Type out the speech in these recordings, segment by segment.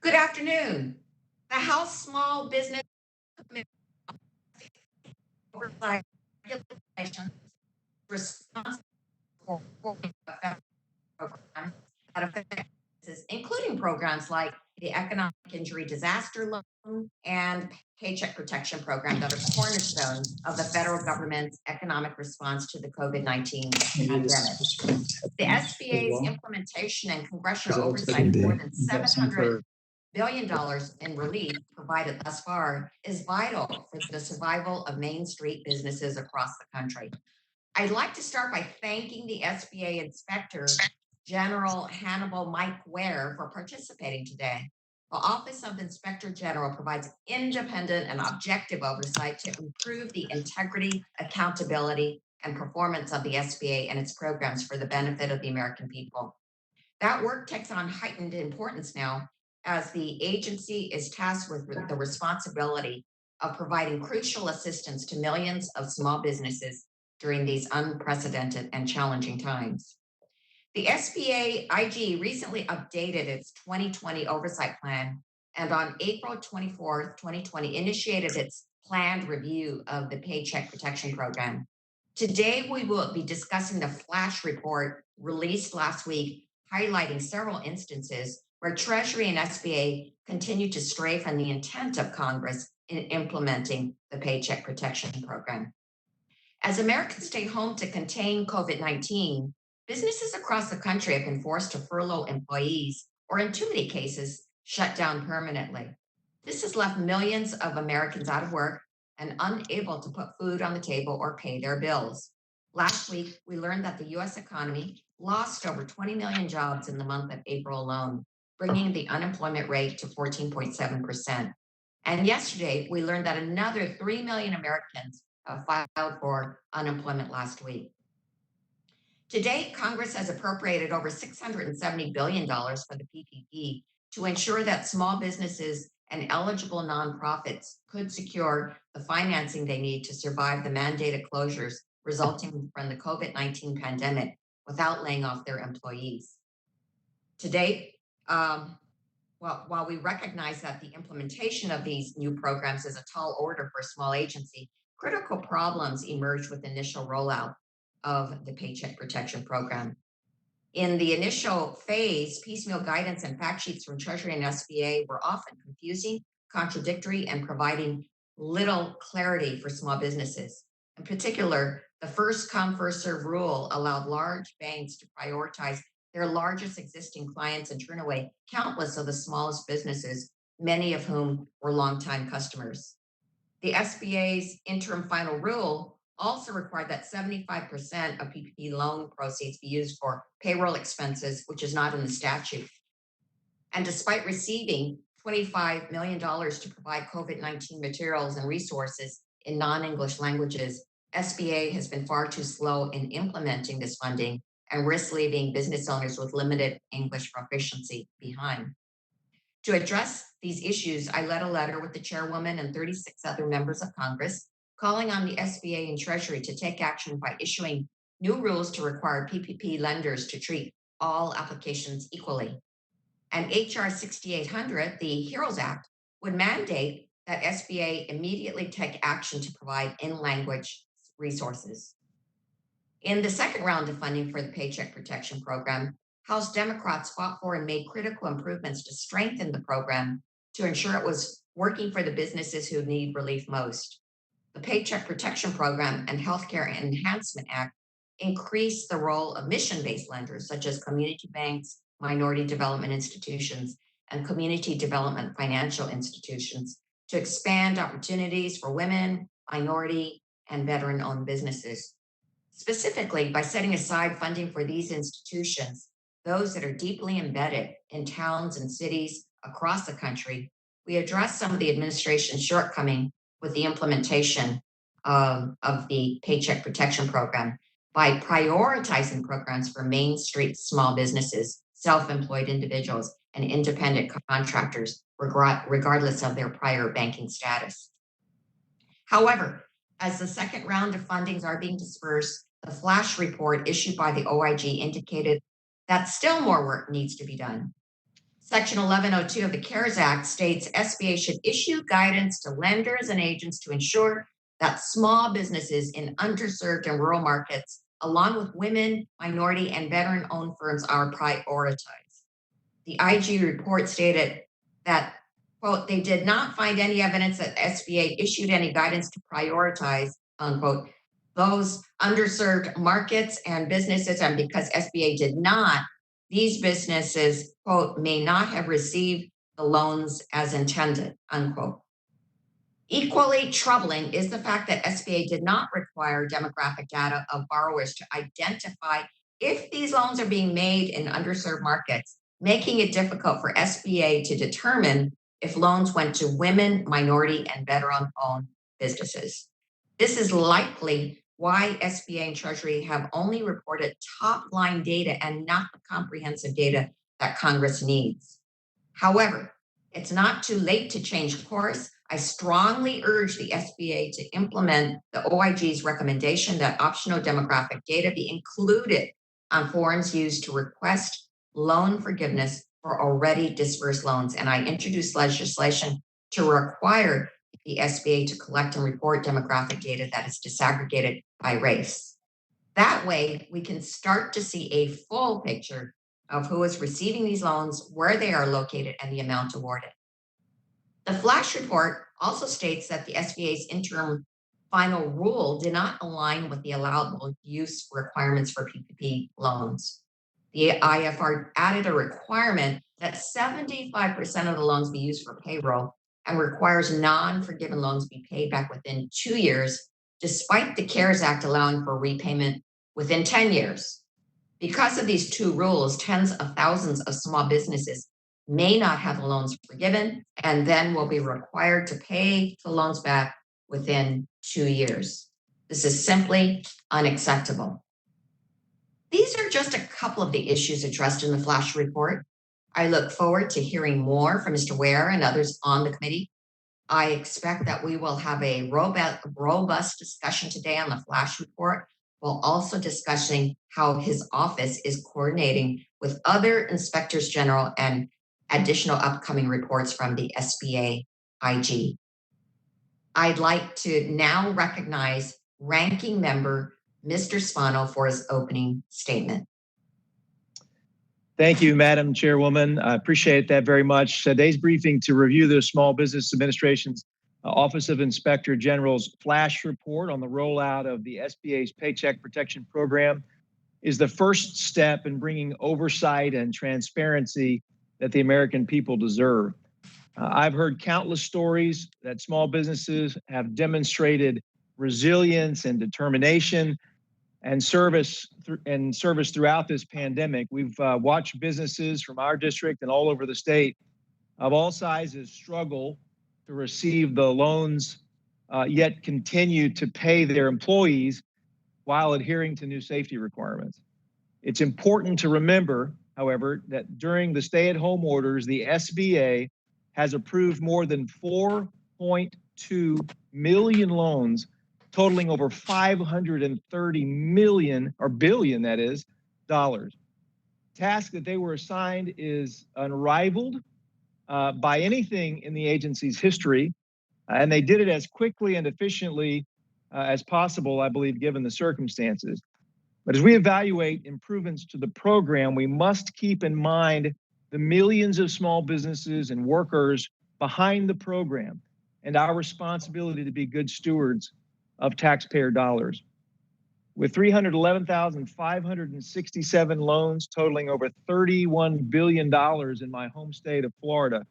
Good afternoon. The House Small Business Committee oversight regulations responsible for a federal program that affects businesses, including programs like the Economic Injury Disaster Loan and Paycheck Protection Program that are cornerstones of the federal government's economic response to the COVID-19 pandemic. The SBA's implementation and congressional oversight of more than $700 billion in relief provided thus far is vital for the survival of Main Street businesses across the country. I'd like to start by thanking the SBA Inspector General Hannibal Mike WARE for participating today. The Office of Inspector General provides independent and objective oversight to improve the integrity, accountability, and performance of the SBA and its programs for the benefit of the American people. That work takes on heightened importance now as the agency is tasked with the responsibility of providing crucial assistance to millions of small businesses during these unprecedented and challenging times. The SBA IG recently updated its 2020 oversight plan and on April 24th, 2020, initiated its planned review of the Paycheck Protection Program. Today, we will be discussing the flash report released last week, highlighting several instances where Treasury and SBA continue to stray from the intent of Congress in implementing the Paycheck Protection Program. As Americans stay home to contain COVID-19, businesses across the country have been forced to furlough employees or, in too many cases, shut down permanently. This has left millions of Americans out of work and unable to put food on the table or pay their bills. Last week, we learned that the U.S. economy lost over 20 million jobs in the month of April alone, bringing the unemployment rate to 14.7%. And yesterday, we learned that another 3 million Americans filed for unemployment last week. To date, Congress has appropriated over $670 billion for the PPP to ensure that small businesses and eligible nonprofits could secure the financing they need to survive the mandated closures resulting from the COVID-19 pandemic without laying off their employees. To date, while we recognize that the implementation of these new programs is a tall order for a small agency, critical problems emerged with the initial rollout of the Paycheck Protection Program. In the initial phase, piecemeal guidance and fact sheets from Treasury and SBA were often confusing, contradictory, and providing little clarity for small businesses. In particular, the first come, first serve rule allowed large banks to prioritize their largest existing clients and turn away countless of the smallest businesses, many of whom were longtime customers. The SBA's interim final rule also required that 75% of PPP loan proceeds be used for payroll expenses, which is not in the statute. And despite receiving $25 million to provide COVID-19 materials and resources in non-English languages, SBA has been far too slow in implementing this funding and risks leaving business owners with limited English proficiency behind. To address these issues, I led a letter with the chairwoman and 36 other members of Congress calling on the SBA and Treasury to take action by issuing new rules to require PPP lenders to treat all applications equally. And HR 6800, the HEROES Act, would mandate that SBA immediately take action to provide in-language resources. In the second round of funding for the Paycheck Protection Program, House Democrats fought for and made critical improvements to strengthen the program to ensure it was working for the businesses who need relief most. The Paycheck Protection Program and Healthcare Enhancement Act increased the role of mission-based lenders such as community banks, minority development institutions, and community development financial institutions to expand opportunities for women, minority, and veteran-owned businesses. Specifically, by setting aside funding for these institutions, those that are deeply embedded in towns and cities across the country, we address some of the administration's shortcoming with the implementation of the Paycheck Protection Program by prioritizing programs for Main Street small businesses, self-employed individuals, and independent contractors, regardless of their prior banking status. However, as the second round of fundings are being dispersed, the flash report issued by the OIG indicated that still more work needs to be done. Section 1102 of the CARES Act states SBA should issue guidance to lenders and agents to ensure that small businesses in underserved and rural markets, along with women, minority, and veteran-owned firms, are prioritized. The IG report stated that, quote, they did not find any evidence that SBA issued any guidance to prioritize, unquote, those underserved markets and businesses, and because SBA did not, these businesses, quote, may not have received the loans as intended, unquote. Equally troubling is the fact that SBA did not require demographic data of borrowers to identify if these loans are being made in underserved markets, making it difficult for SBA to determine if loans went to women, minority, and veteran-owned businesses. This is likely why SBA and Treasury have only reported top-line data and not the comprehensive data that Congress needs. However, it's not too late to change course. I strongly urge the SBA to implement the OIG's recommendation that optional demographic data be included on forms used to request loan forgiveness for already disbursed loans. And I introduced legislation to require the SBA to collect and report demographic data that is disaggregated by race. That way, we can start to see a full picture of who is receiving these loans, where they are located, and the amount awarded. The flash report also states that the SBA's interim final rule did not align with the allowable use requirements for PPP loans. The IFR added a requirement that 75% of the loans be used for payroll and requires non-forgiven loans be paid back within 2 years, despite the CARES Act allowing for repayment within 10 years. Because of these two rules, tens of thousands of small businesses may not have the loans forgiven and then will be required to pay the loans back within 2 years. This is simply unacceptable. These are just a couple of the issues addressed in the flash report. I look forward to hearing more from Mr. Ware and others on the committee. I expect that we will have a robust discussion today on the flash report, while also discussing how his office is coordinating with other inspectors general and additional upcoming reports from the SBA IG. I'd like to now recognize Ranking Member Mr. Spano for his opening statement. Thank you, Madam Chairwoman. I appreciate that very much. Today's briefing to review the Small Business Administration's Office of Inspector General's flash report on the rollout of the SBA's Paycheck Protection Program is the first step in bringing oversight and transparency that the American people deserve. I've heard countless stories that small businesses have demonstrated resilience and determination and service throughout this pandemic. We've watched businesses from our district and all over the state of all sizes struggle to receive the loans, yet continue to pay their employees while adhering to new safety requirements. It's important to remember, however, that during the stay-at-home orders, the SBA has approved more than 4.2 million loans, totaling over 530 million, or billion that is, dollars. Task that they were assigned is unrivaled by anything in the agency's history, and they did it as quickly and efficiently as possible, I believe, given the circumstances. But as we evaluate improvements to the program, we must keep in mind the millions of small businesses and workers behind the program and our responsibility to be good stewards of taxpayer dollars. With 311,567 loans totaling over $31 billion in my home state of Florida,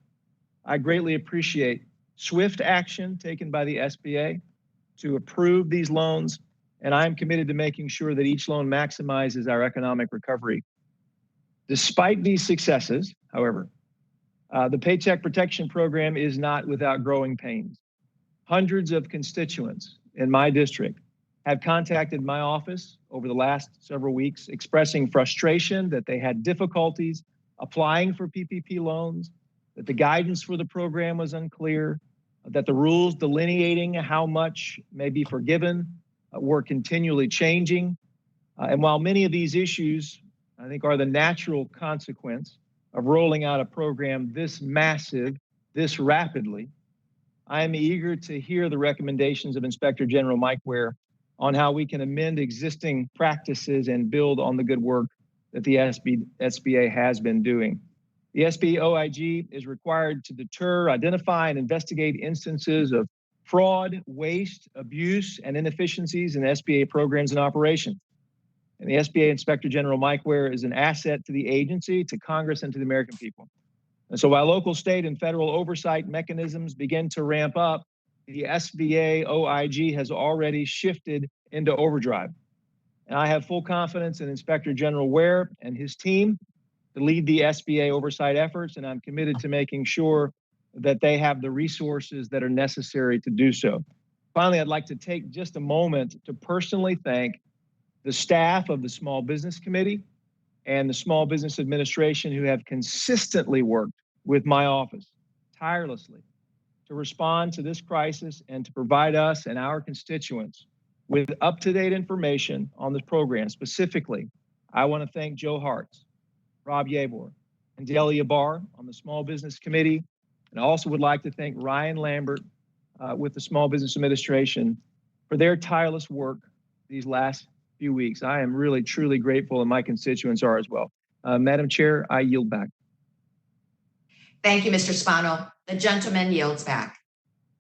I greatly appreciate swift action taken by the SBA to approve these loans, and I am committed to making sure that each loan maximizes our economic recovery. Despite these successes, however, the Paycheck Protection Program is not without growing pains. Hundreds of constituents in my district have contacted my office over the last several weeks expressing frustration that they had difficulties applying for PPP loans, that the guidance for the program was unclear, that the rules delineating how much may be forgiven were continually changing. And while many of these issues, I think, are the natural consequence of rolling out a program this massive, this rapidly, I am eager to hear the recommendations of Inspector General Mike Ware on how we can amend existing practices and build on the good work that the SBA has been doing. The SBA OIG is required to deter, identify, and investigate instances of fraud, waste, abuse, and inefficiencies in SBA programs and operations. And the SBA Inspector General Mike Ware is an asset to the agency, to Congress, and to the American people. And so while local, state, and federal oversight mechanisms begin to ramp up, the SBA OIG has already shifted into overdrive. And I have full confidence in Inspector General Ware and his team to lead the SBA oversight efforts, and I'm committed to making sure that they have the resources that are necessary to do so. Finally, I'd like to take just a moment to personally thank the staff of the Small Business Committee and the Small Business Administration who have consistently worked with my office tirelessly to respond to this crisis and to provide us and our constituents with up-to-date information on this program. Specifically, I want to thank Joe Hartz, Rob Yabor, and Delia Barr on the Small Business Committee. And I also would like to thank Ryan Lambert with the Small Business Administration for their tireless work these last few weeks. I am really, truly grateful, and my constituents are as well. Madam Chair, I yield back. Thank you, Mr. Spano. The gentleman yields back.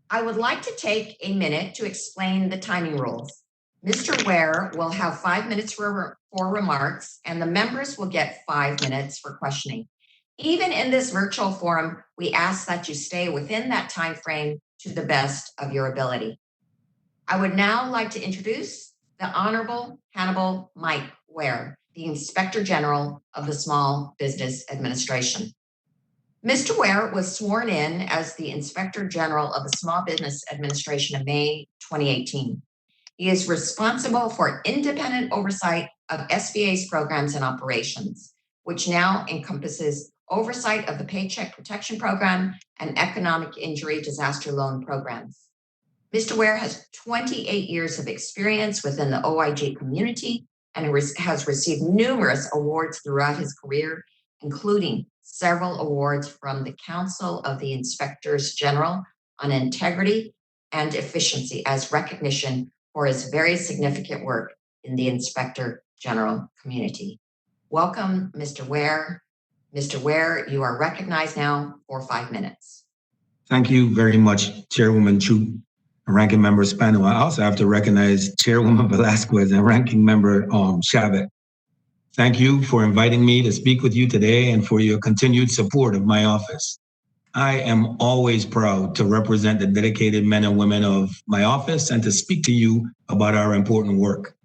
I would like to take a minute to explain the timing rules. Mr. Ware will have 5 minutes for remarks, and the members will get 5 minutes for questioning. Even in this virtual forum, we ask that you stay within that time frame to the best of your ability. I would now like to introduce the Honorable Hannibal Mike Ware, the Inspector General of the Small Business Administration. Mr. Ware was sworn in as the Inspector General of the Small Business Administration in May 2018. He is responsible for independent oversight of SBA's programs and operations, which now encompasses oversight of the Paycheck Protection Program and Economic Injury Disaster Loan Programs. Mr. Ware has 28 years of experience within the OIG community and has received numerous awards throughout his career, including several awards from the Council of the Inspectors General on Integrity and Efficiency as recognition for his very significant work in the Inspector General community. Welcome, Mr. Ware. Mr. Ware, you are recognized now for 5 minutes. Thank you very much, Chairwoman Chu and Ranking Member Spano. I also have to recognize Chairwoman Velázquez and Ranking Member CHABOT. Thank you for inviting me to speak with you today and for your continued support of my office. I am always proud to represent the dedicated men and women of my office and to speak to you about our important work.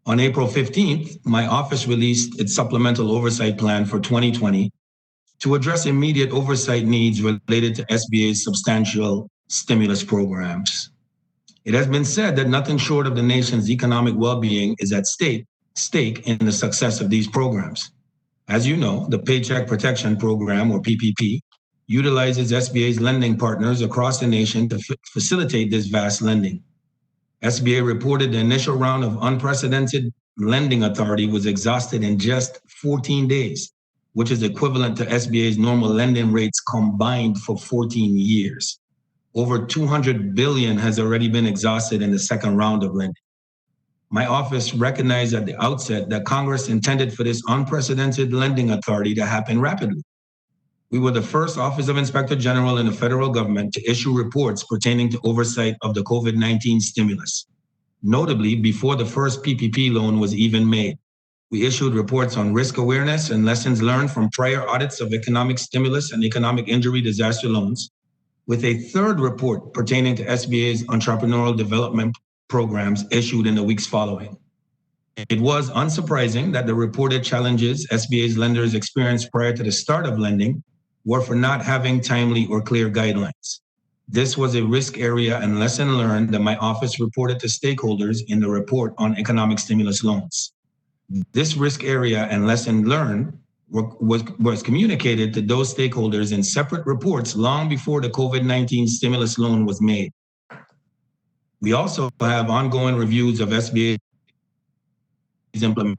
On April 15th, my office released its supplemental oversight plan for 2020 to address immediate oversight needs related to SBA's substantial stimulus programs. It has been said that nothing short of the nation's economic well-being is at stake in the success of these programs. As you know, the Paycheck Protection Program, or PPP, utilizes SBA's lending partners across the nation to facilitate this vast lending. SBA reported the initial round of unprecedented lending authority was exhausted in just 14 days, which is equivalent to SBA's normal lending rates combined for 14 years. Over $200 billion has already been exhausted in the second round of lending. My office recognized at the outset that Congress intended for this unprecedented lending authority to happen rapidly. We were the first Office of Inspector General in the federal government to issue reports pertaining to oversight of the COVID-19 stimulus. Notably, before the first PPP loan was even made, we issued reports on risk awareness and lessons learned from prior audits of economic stimulus and economic injury disaster loans, with a third report pertaining to SBA's entrepreneurial development programs issued in the weeks following. It was unsurprising that the reported challenges SBA's lenders experienced prior to the start of lending were for not having timely or clear guidelines. This was a risk area and lesson learned that my office reported to stakeholders in the report on economic stimulus loans. This risk area and lesson learned was communicated to those stakeholders in separate reports long before the COVID-19 stimulus loan was made. We also have ongoing reviews of SBA's implementation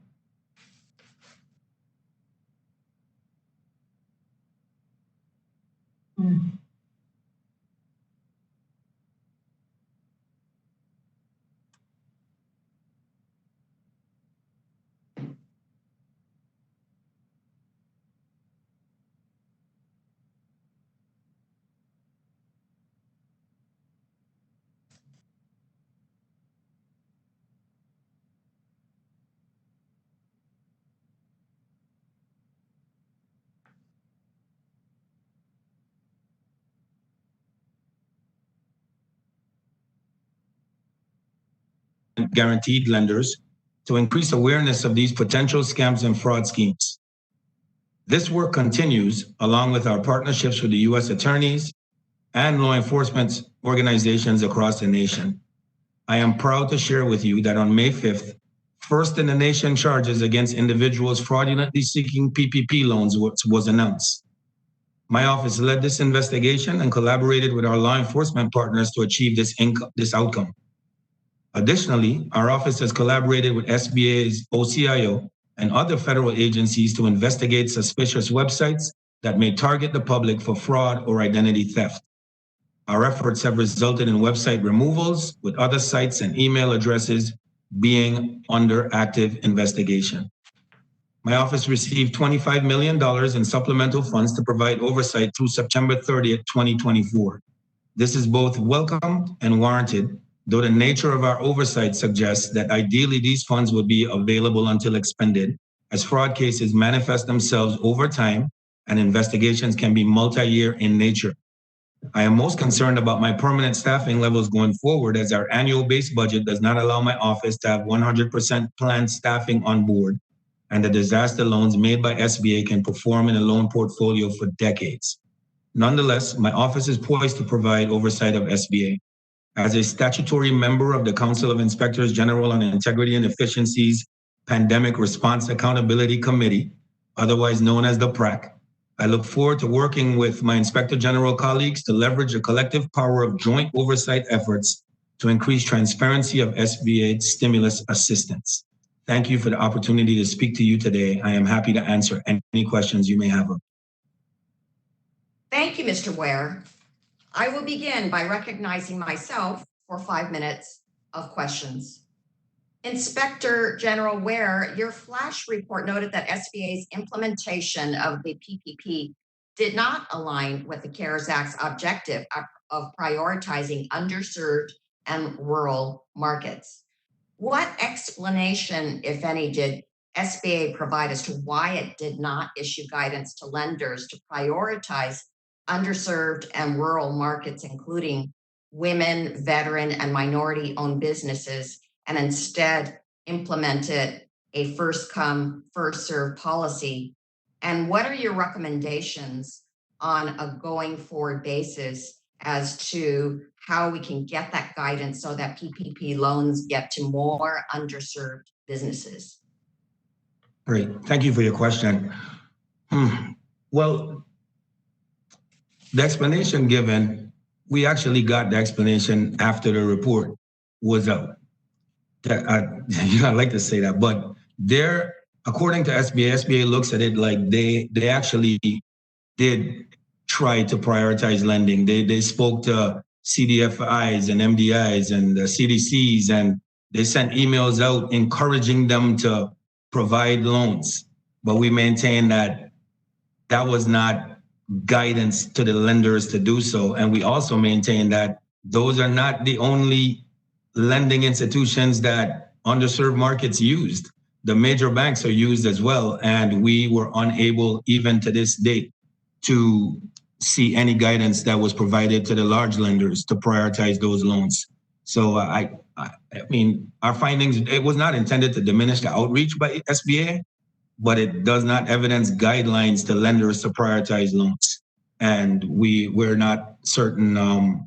Guaranteed lenders to increase awareness of these potential scams and fraud schemes. This work continues along with our partnerships with the U.S. attorneys and law enforcement organizations across the nation. I am proud to share with you that on May 5th, first in the nation charges against individuals fraudulently seeking PPP loans was announced. My office led this investigation and collaborated with our law enforcement partners to achieve this outcome. Additionally, our office has collaborated with SBA's OCIO and other federal agencies to investigate suspicious websites that may target the public for fraud or identity theft. Our efforts have resulted in website removals, with other sites and email addresses being under active investigation. My office received $25 million in supplemental funds to provide oversight through September 30th, 2024. This is both welcome and warranted, though the nature of our oversight suggests that ideally these funds would be available until expended, as fraud cases manifest themselves over time and investigations can be multi-year in nature. I am most concerned about my permanent staffing levels going forward, as our annual base budget does not allow my office to have 100% planned staffing on board, and the disaster loans made by SBA can perform in a loan portfolio for decades. Nonetheless, my office is poised to provide oversight of SBA. As a statutory member of the Council of Inspectors General on Integrity and Efficiency's Pandemic Response Accountability Committee, otherwise known as the PRAC, I look forward to working with my Inspector General colleagues to leverage the collective power of joint oversight efforts to increase transparency of SBA stimulus assistance. Thank you for the opportunity to speak to you today. I am happy to answer any questions you may have. Thank you, Mr. Ware. I will begin by recognizing myself for 5 minutes of questions. Inspector General Ware, your flash report noted that SBA's implementation of the PPP did not align with the CARES Act's objective of prioritizing underserved and rural markets. What explanation, if any, did SBA provide as to why it did not issue guidance to lenders to prioritize underserved and rural markets, including women, veteran, and minority-owned businesses, and instead implemented a first-come, first-served policy? And what are your recommendations on a going-forward basis as to how we can get that guidance so that PPP loans get to more underserved businesses? Great. Thank you for your question. Well, the explanation given, we actually got the explanation after the report was out. I like to say that, but according to SBA looks at it like they actually did try to prioritize lending. They spoke to CDFIs and MDIs and the CDCs, and they sent emails out encouraging them to provide loans. But we maintain that that was not guidance to the lenders to do so. And we also maintain that those are not the only lending institutions that underserved markets used. The major banks are used as well. And we were unable, even to this date, to see any guidance that was provided to the large lenders to prioritize those loans. So I mean, our findings, it was not intended to diminish the outreach by SBA, but it does not evidence guidelines to lenders to prioritize loans. And we're not certain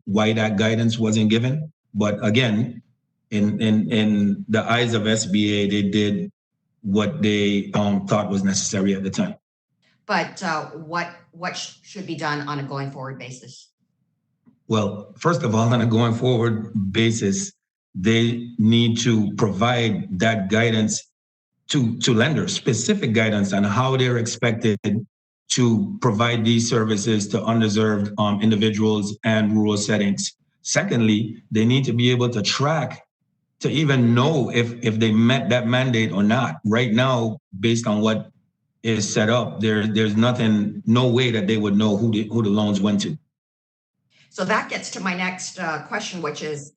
why that guidance wasn't given. But again, in the eyes of SBA, they did what they thought was necessary at the time. But what should be done on a going forward basis? Well, first of all, on a going forward basis, they need to provide that guidance to lenders, specific guidance on how they're expected to provide these services to underserved individuals and rural settings. Secondly, they need to be able to track to even know if they met that mandate or not. Right now, based on what is set up, there's nothing, no way that they would know who the loans went to. So that gets to my next question, which is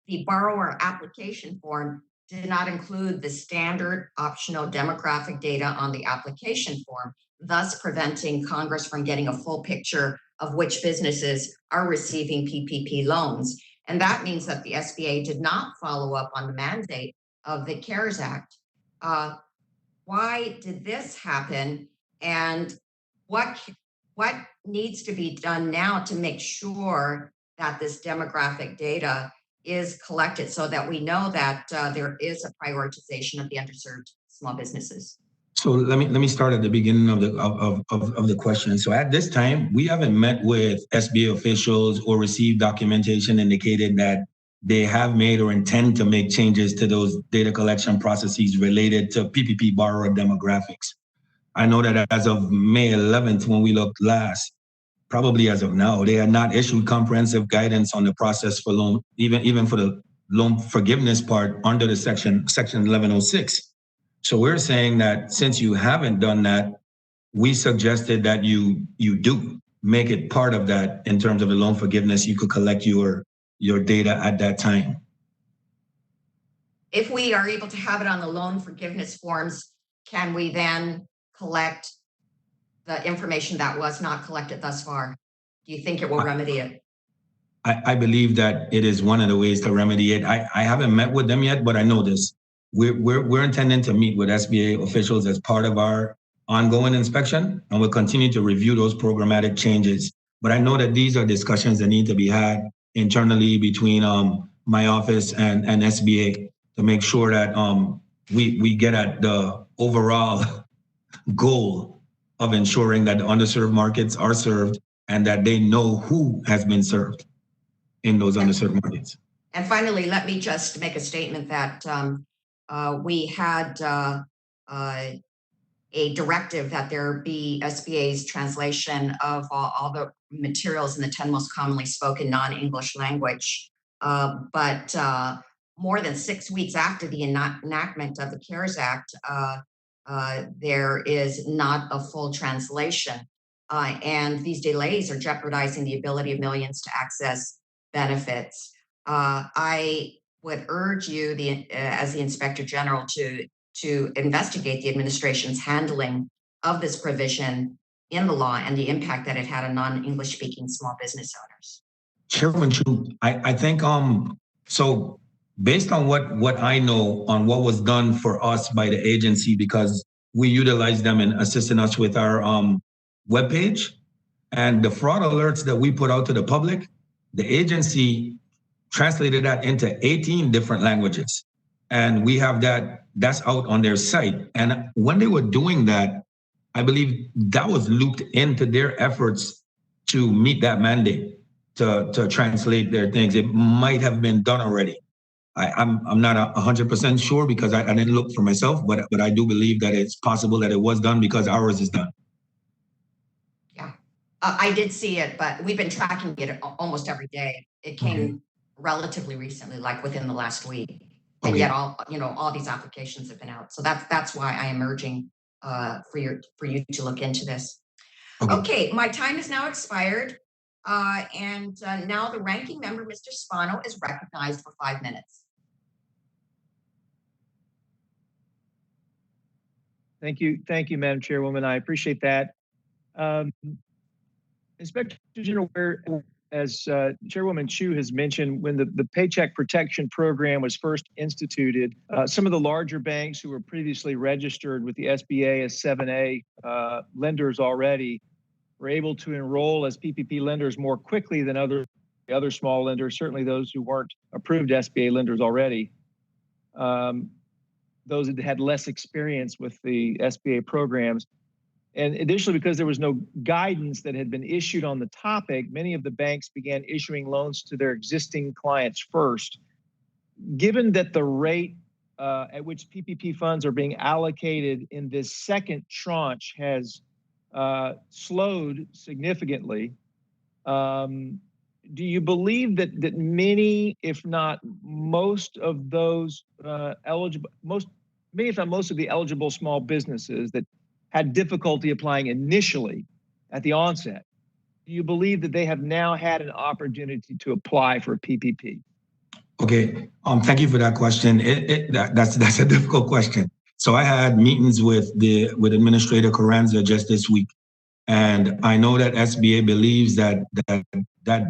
the borrower application form did not include the standard optional demographic data on the application form, thus preventing Congress from getting a full picture of which businesses are receiving PPP loans. And that means that the SBA did not follow up on the mandate of the CARES Act. Why did this happen? And what needs to be done now to make sure that this demographic data is collected so that we know that there is a prioritization of the underserved small businesses? So let me start at the beginning of the question. So at this time, we haven't met with SBA officials or received documentation indicated that they have made or intend to make changes to those data collection processes related to PPP borrower demographics. I know that as of May 11th, when we looked last, probably as of now, they had not issued comprehensive guidance on the process for loan, even for the loan forgiveness part under the section 1106. So we're saying that since you haven't done that, we suggested that you do make it part of that in terms of the loan forgiveness. You could collect your data at that time. If we are able to have it on the loan forgiveness forms, can we then collect the information that was not collected thus far? Do you think it will remedy it? I believe that it is one of the ways to remedy it. I haven't met with them yet, but I know this. We're intending to meet with SBA officials as part of our ongoing inspection, and we'll continue to review those programmatic changes. But I know that these are discussions that need to be had internally between my office and SBA to make sure that we get at the overall goal of ensuring that the underserved markets are served and that they know who has been served in those underserved markets. And finally, let me just make a statement that we had a directive that there be SBA's translation of all the materials in the 10 most commonly spoken non-English language. But more than 6 weeks after the enactment of the CARES Act, there is not a full translation. And these delays are jeopardizing the ability of millions to access benefits. I would urge you, as the Inspector General, to investigate the administration's handling of this provision in the law and the impact that it had on non-English speaking small business owners. Chairman Chu, I think so based on what I know on what was done for us by the agency, because we utilized them in assisting us with our webpage and the fraud alerts that we put out to the public, the agency translated that into 18 different languages. And we have that's out on their site. And when they were doing that, I believe that was looped into their efforts to meet that mandate, to translate their things. It might have been done already. I'm not 100% sure because I didn't look for myself, but I do believe that it's possible that it was done because ours is done. Yeah, I did see it, but we've been tracking it almost every day. It came relatively recently, like within the last week. And yet all these applications have been out. So that's why I am urging for you to look into this. Okay, my time is now expired. And now the ranking member, Mr. Spano, is recognized for 5 minutes. Thank you, Madam Chairwoman. I appreciate that. Inspector General WARE, as Chairwoman Chu has mentioned, when the Paycheck Protection Program was first instituted, some of the larger banks who were previously registered with the SBA as 7A lenders already were able to enroll as PPP lenders more quickly than other small lenders, certainly those who weren't approved SBA lenders already. Those that had less experience with the SBA programs. And additionally, because there was no guidance that had been issued on the topic, many of the banks began issuing loans to their existing clients first. Given that the rate at which PPP funds are being allocated in this second tranche has slowed significantly. Do you believe that many, if not most of those many if not most of the eligible small businesses that had difficulty applying initially at the onset, do you believe that they have now had an opportunity to apply for a PPP? Okay, thank you for that question. That's a difficult question. So I had meetings with Administrator Carranza just this week, and I know that SBA believes that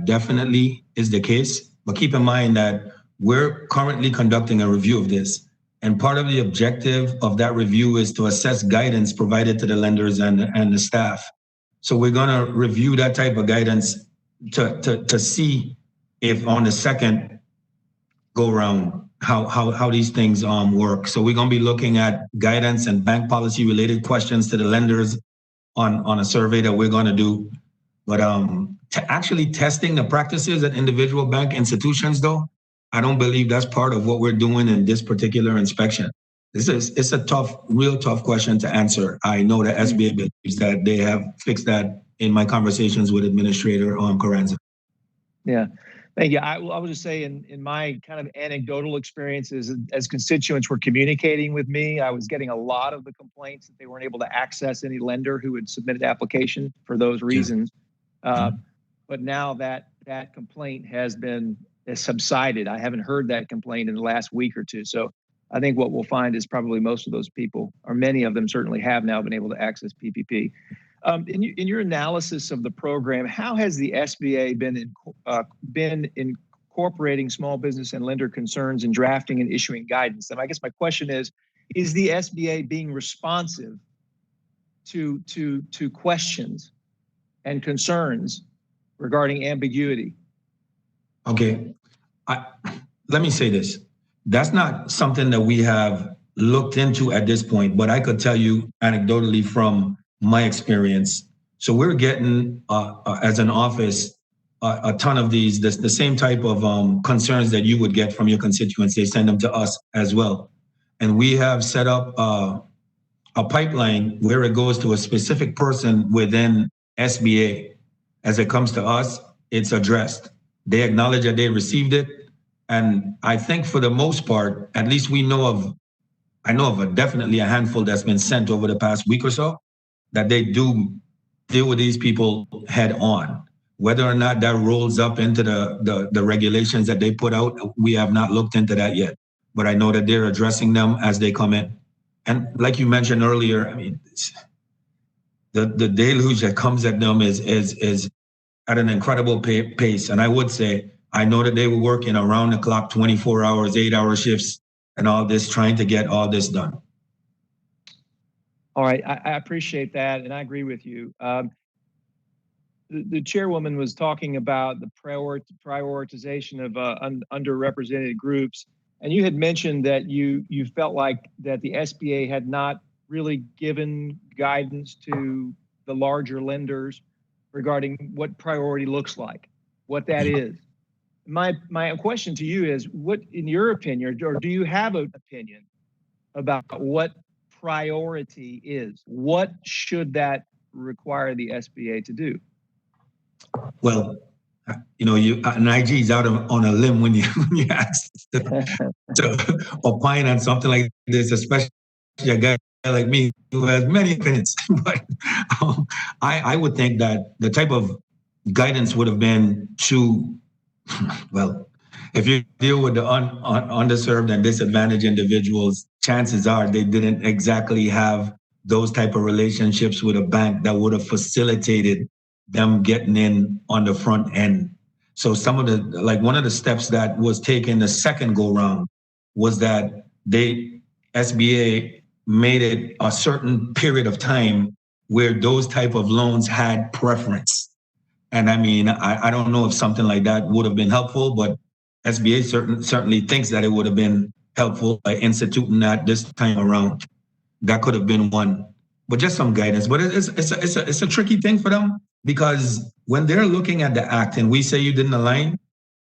definitely is the case. But keep in mind that we're currently conducting a review of this, and part of the objective of that review is to assess guidance provided to the lenders and the staff. So we're going to review that type of guidance to see if on the second go around how these things work. So we're going to be looking at guidance and bank policy related questions to the lenders on a survey that we're going to do. But actually testing the practices at individual bank institutions, though, I don't believe that's part of what we're doing in this particular inspection. It's a real tough question to answer. I know that SBA believes that they have fixed that in my conversations with Administrator Carranza. Yeah. Thank you. I will just say in my kind of anecdotal experiences, as constituents were communicating with me, I was getting a lot of the complaints that they weren't able to access any lender who had submitted application for those reasons. But now that complaint has subsided. I haven't heard that complaint in the last week or two. So I think what we'll find is probably most of those people, or many of them certainly have now been able to access PPP. In your analysis of the program, how has the SBA been incorporating small business and lender concerns in drafting and issuing guidance? And I guess my question is the SBA being responsive to questions and concerns regarding ambiguity? Okay, let me say this. That's not something that we have looked into at this point, but I could tell you anecdotally from my experience. So we're getting, as an office, a ton of these, the same type of concerns that you would get from your constituents. They send them to us as well. And we have set up a pipeline where it goes to a specific person within SBA. As it comes to us, it's addressed. They acknowledge that they received it. And I think for the most part, at least I know of definitely a handful that's been sent over the past week or so, that they do deal with these people head on. Whether or not that rolls up into the regulations that they put out, we have not looked into that yet. But I know that they're addressing them as they come in. And like you mentioned earlier, I mean, the deluge that comes at them is at an incredible pace. And I would say, I know that they were working around the clock, 24 hours, 8-hour shifts, and all this, trying to get all this done. All right, I appreciate that, and I agree with you. The chairwoman was talking about the prioritization of underrepresented groups, and you had mentioned that you felt like that the SBA had not really given guidance to the larger lenders regarding what priority looks like, what that is. My question to you is, what, in your opinion, or do you have an opinion about what priority is? What should that require the SBA to do? Well, you know, an IG is out on a limb when you ask to opine on something like this, especially a guy like me who has many opinions. But I would think that the type of guidance would have been to, well, if you deal with the underserved and disadvantaged individuals, chances are they didn't exactly have those type of relationships with a bank that would have facilitated them getting in on the front end. So some of the, like one of the steps that was taken the second go round was that SBA made it a certain period of time where those type of loans had preference. And I mean, I don't know if something like that would have been helpful, but SBA certainly thinks that it would have been helpful by instituting that this time around. That could have been one, but just some guidance. But it's a tricky thing for them, because when they're looking at the act and we say you didn't align,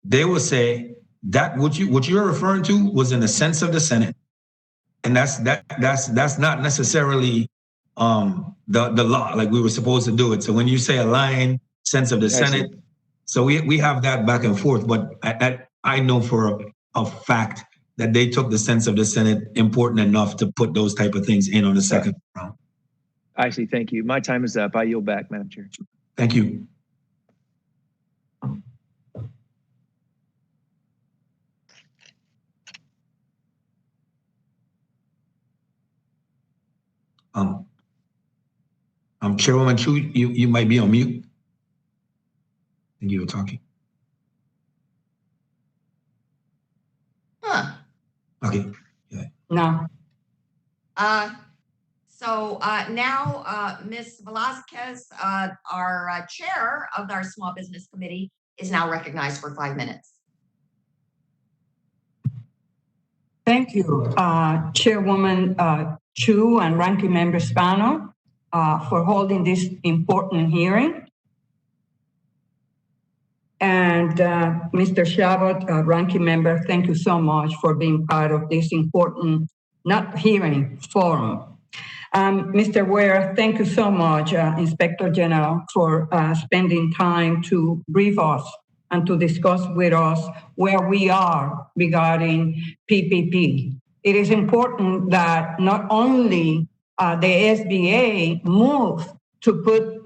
they will say that what you're referring to was in the sense of the Senate, and that's not necessarily the law, like we were supposed to do it. So when you say align, sense of the Senate, so we have that back and forth, but I know for a fact that they took the sense of the Senate important enough to put those type of things in on the second round. I see. Thank you. My time is up. I yield back, Madam Chair. Thank you. Chairwoman Chu, you might be on mute. I think you were talking. Huh. Okay. Yeah. No. So now Ms. Velázquez, our chair of our Small Business Committee, is now recognized for 5 minutes. Thank you, Chairwoman Chu and Ranking Member Spano for holding this important hearing. And Mr. Chabot, Ranking Member, thank you so much for being part of this important, not hearing, forum. Mr. Ware, thank you so much, Inspector General, for spending time to brief us and to discuss with us where we are regarding PPP. It is important that not only the SBA move to put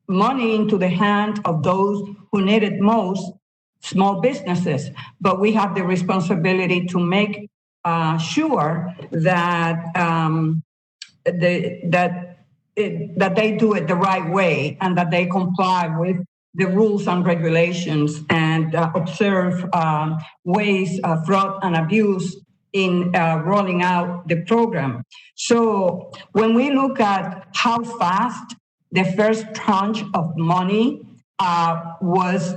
money into the hand of those who need it most, small businesses, but we have the responsibility to make sure that that they do it the right way and that they comply with the rules and regulations and observe ways of fraud and abuse in rolling out the program. So when we look at how fast the first tranche of money was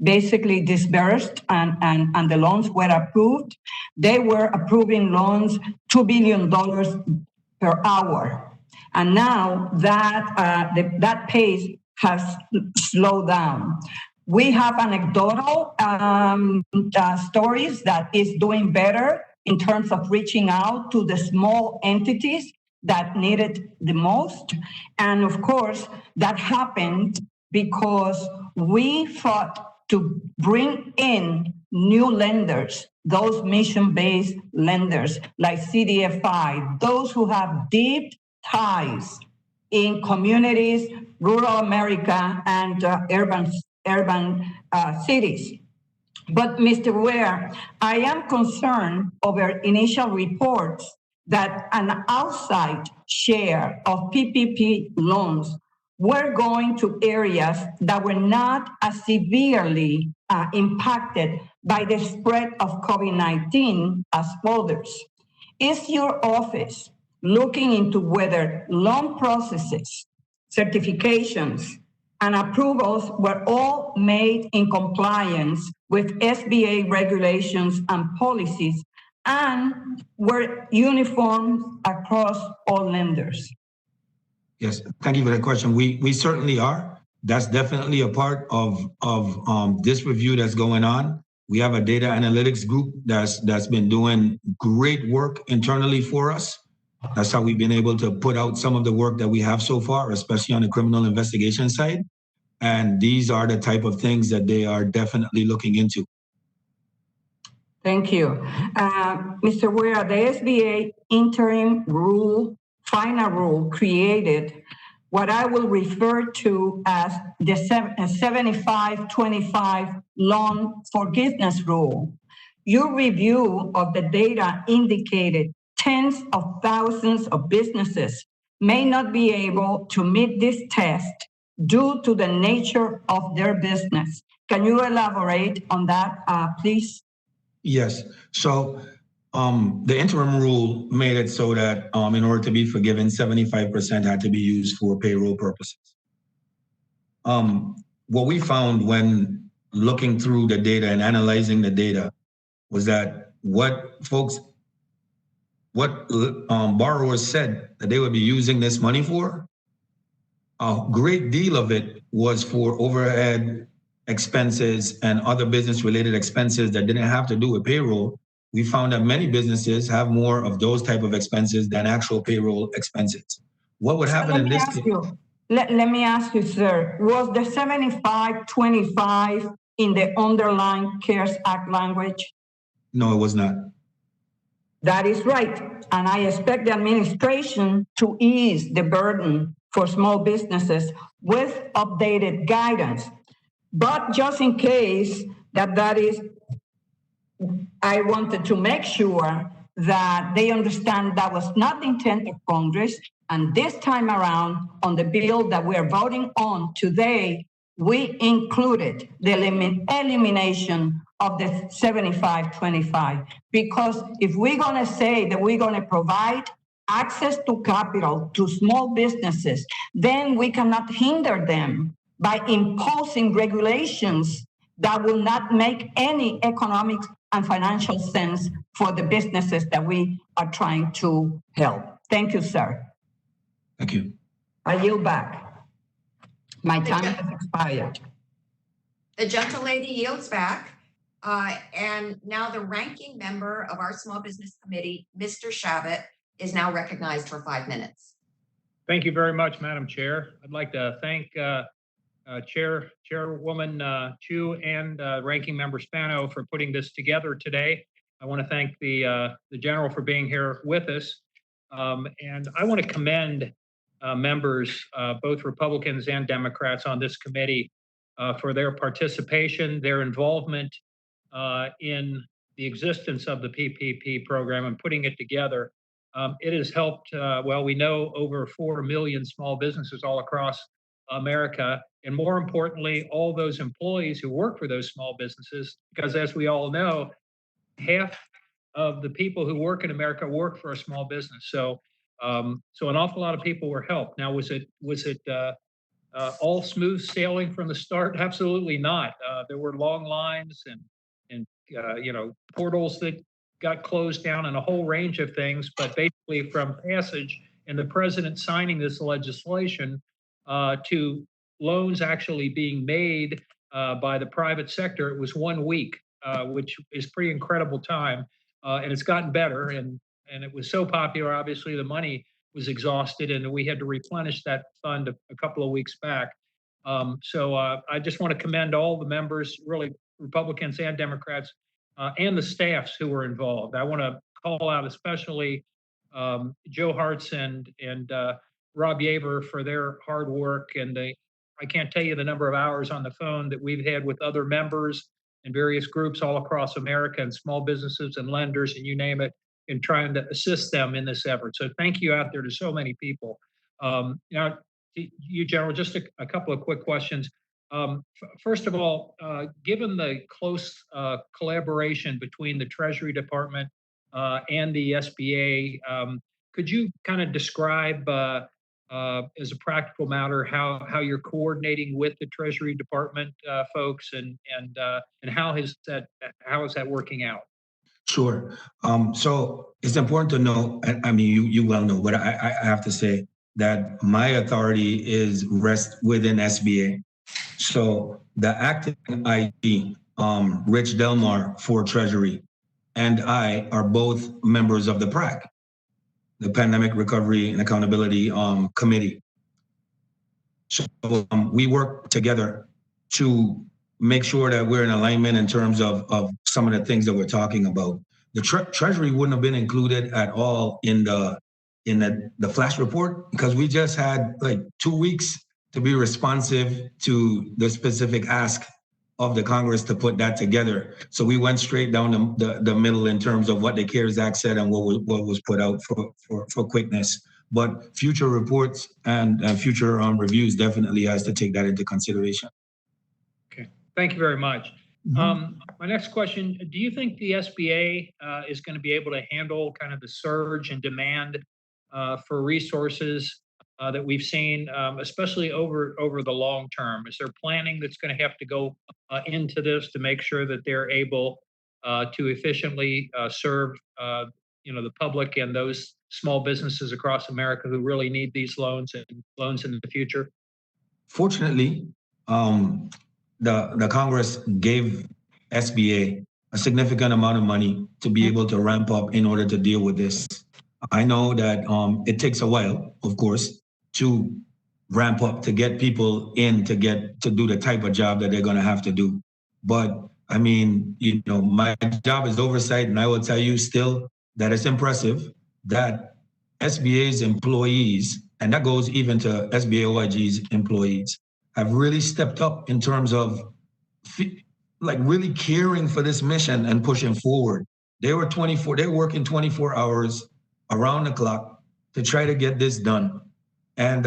basically disbursed and the loans were approved, they were approving loans $2 billion per hour. And now that that pace has slowed down. We have anecdotal stories that is doing better in terms of reaching out to the small entities that need it the most. And of course, that happened because we fought to bring in new lenders, those mission-based lenders like CDFI, those who have deep ties in communities, rural America, and urban cities. But Mr. Ware, I am concerned over initial reports that an outside share of PPP loans were going to areas that were not as severely impacted by the spread of COVID-19 as others. Is your office looking into whether loan processes, certifications, and approvals were all made in compliance with SBA regulations and policies and were uniform across all lenders? Yes, thank you for that question. We certainly are. That's definitely a part of this review that's going on. We have a data analytics group that's been doing great work internally for us. That's how we've been able to put out some of the work that we have so far, especially on the criminal investigation side. And these are the type of things that they are definitely looking into. Thank you. Mr. Ware, the SBA interim rule, final rule created what I will refer to as the 75-25 loan forgiveness rule. Your review of the data indicated tens of thousands of businesses may not be able to meet this test due to the nature of their business. Can you elaborate on that, please? Yes. So the interim rule made it so that in order to be forgiven, 75% had to be used for payroll purposes. What we found when looking through the data and analyzing the data was that what borrowers said that they would be using this money for, a great deal of it was for overhead expenses and other business related expenses that didn't have to do with payroll, we found that many businesses have more of those type of expenses than actual payroll expenses. What would happen in this case? Let me ask you, sir, was the 75-25 in the underlying CARES Act language? No, it was not. That is right. And I expect the administration to ease the burden for small businesses with updated guidance. But just in case that is, I wanted to make sure that they understand that was not the intent of Congress. And this time around, on the bill that we're voting on today, we included the elimination of the 75-25. Because if we're going to say that we're going to provide access to capital to small businesses, then we cannot hinder them by imposing regulations that will not make any economic and financial sense for the businesses that we are trying to help. Thank you, sir. Thank you. I yield back. My time has expired. The gentlelady yields back. And now the ranking member of our Small Business Committee, Mr. Chabot, is now recognized for 5 minutes. Thank you very much, Madam Chair. I'd like to thank Chairwoman Chu and Ranking Member Spano for putting this together today. I want to thank the General for being here with us. And I want to commend members, both Republicans and Democrats on this committee for their participation, their involvement in the existence of the PPP program and putting it together. It has helped, well, we know over 4 million small businesses all across America, and more importantly, all those employees who work for those small businesses, because as we all know, half of the people who work in America work for a small business. So an awful lot of people were helped. Now, was it all smooth sailing from the start? Absolutely not. There were long lines and portals that got closed down and a whole range of things. But basically, from passage and the president signing this legislation to loans actually being made by the private sector, it was 1 week, which is pretty incredible time. And it's gotten better. And it was so popular, obviously, the money was exhausted and we had to replenish that fund a couple of weeks back. So I just want to commend all the members, really Republicans and Democrats, and the staffs who were involved. I want to call out especially Joe Hartz and Rob Yaver for their hard work. And I can't tell you the number of hours on the phone that we've had with other members and various groups all across America and small businesses and lenders and you name it, in trying to assist them in this effort. So thank you out there to so many people. Now, you, General, just a couple of quick questions. First of all, given the close collaboration between the Treasury Department and the SBA, could you kind of describe as a practical matter how you're coordinating with the Treasury Department folks and how is that working out? Sure. So it's important to know, I mean, you well know, but I have to say that my authority rests within SBA. So the acting IG, Rich Delmar for Treasury, and I are both members of the PRAC, the Pandemic Recovery and Accountability Committee. So we work together to make sure that we're in alignment in terms of some of the things that we're talking about. The Treasury wouldn't have been included at all in the flash report because we just had like 2 weeks to be responsive to the specific ask of the Congress to put that together. So we went straight down the middle in terms of what the CARES Act said and what was put out for quickness. But future reports and future reviews definitely has to take that into consideration. Okay, thank you very much. Mm-hmm. My next question, do you think the SBA is going to be able to handle kind of the surge in demand for resources that we've seen, especially over the long term? Is there planning that's going to have to go into this to make sure that they're able to efficiently serve the public and those small businesses across America who really need these loans in the future? Fortunately, the Congress gave SBA a significant amount of money to be able to ramp up in order to deal with this. I know that it takes a while, of course, to ramp up, to get people in, to do the type of job that they're going to have to do. But I mean, you know, my job is oversight, and I will tell you still that it's impressive that SBA's employees, and that goes even to SBA OIG's employees, have really stepped up in terms of like really caring for this mission and pushing forward. They're working 24 hours around the clock to try to get this done. And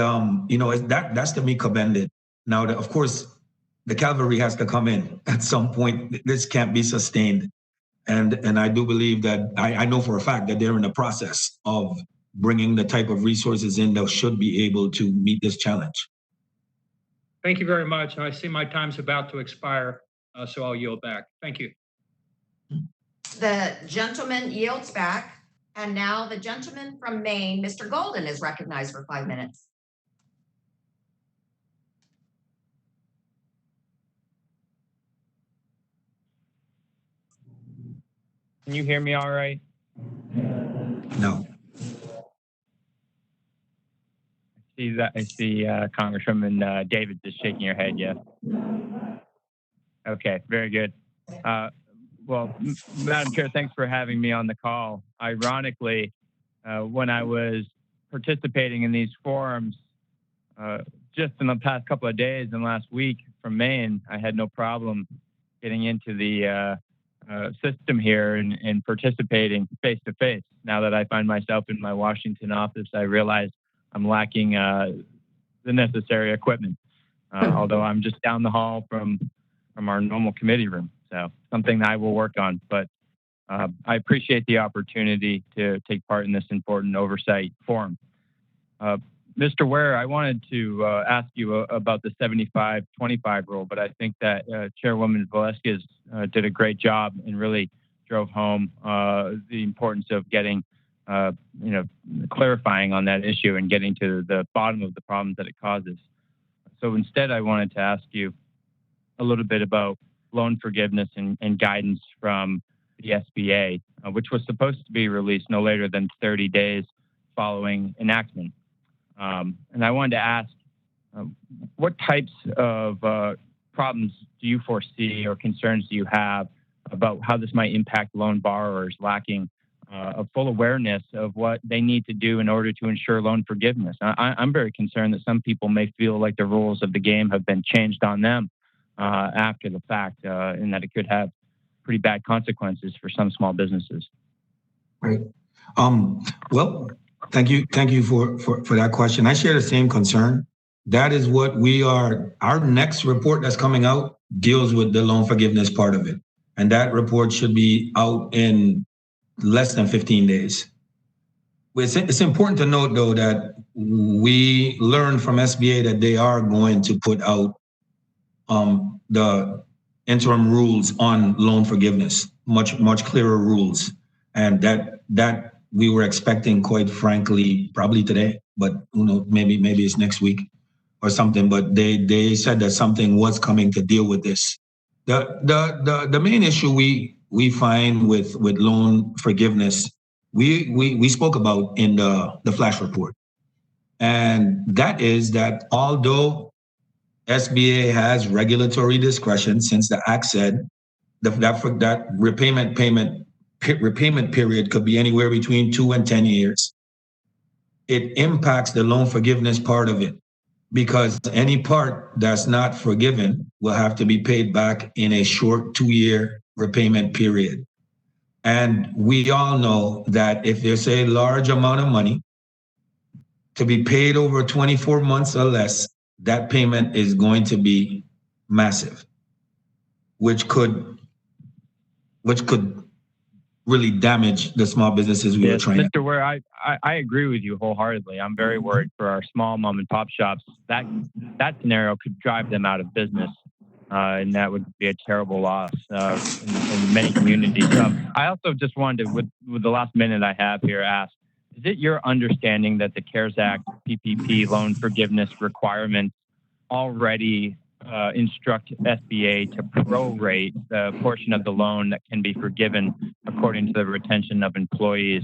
you know, that's to be commended. Now, of course, the cavalry has to come in at some point. This can't be sustained. And I do believe that, I know for a fact that they're in the process of bringing the type of resources in that should be able to meet this challenge. Thank you very much. I see my time's about to expire, so I'll yield back. Thank you. The gentleman yields back. And now the gentleman from Maine, Mr. Golden, is recognized for 5 minutes. Can you hear me all right? No. I see Congresswoman David just shaking your head, yes. Okay, very good. Well, Madam Chair, thanks for having me on the call. Ironically, when I was participating in these forums, just in the past couple of days and last week from Maine, I had no problem getting into the system here and participating face to face. Now that I find myself in my Washington office, I realize I'm lacking the necessary equipment, although I'm just down the hall from our normal committee room. So something that I will work on, but I appreciate the opportunity to take part in this important oversight forum. Mr. Ware, I wanted to ask you about the 75-25 rule, but I think that Chairwoman VELÁZQUEZ did a great job and really drove home the importance of getting, clarifying on that issue and getting to the bottom of the problems that it causes. So instead, I wanted to ask you a little bit about loan forgiveness and guidance from the SBA, which was supposed to be released no later than 30 days following enactment. And I wanted to ask, what types of problems do you foresee or concerns do you have about how this might impact loan borrowers lacking a full awareness of what they need to do in order to ensure loan forgiveness? I'm very concerned that some people may feel like the rules of the game have been changed on them after the fact, and that it could have pretty bad consequences for some small businesses. Right. Well, thank you for that question. I share the same concern. That is what our next report that's coming out deals with the loan forgiveness part of it. And that report should be out in less than 15 days. It's important to note, though, that we learned from SBA that they are going to put out the interim rules on loan forgiveness, much clearer rules. And that we were expecting, quite frankly, probably today, but who knows, maybe it's next week or something. But they said that something was coming to deal with this. The main issue we find with loan forgiveness, we spoke about in the flash report. And that is that although SBA has regulatory discretion, since the Act said that repayment period could be anywhere between 2 and 10 years, it impacts the loan forgiveness part of it, because any part that's not forgiven will have to be paid back in a short 2-year repayment period. And we all know that if there's a large amount of money to be paid over 24 months or less, that payment is going to be massive, which could really damage the small businesses we were trying to. Mr. Ware, I agree with you wholeheartedly. I'm very worried for our small mom and pop shops. That scenario could drive them out of business, and that would be a terrible loss in many communities. I also just wanted to, with the last minute I have here, ask, is it your understanding that the CARES Act PPP loan forgiveness requirements already instruct SBA to prorate the portion of the loan that can be forgiven according to the retention of employees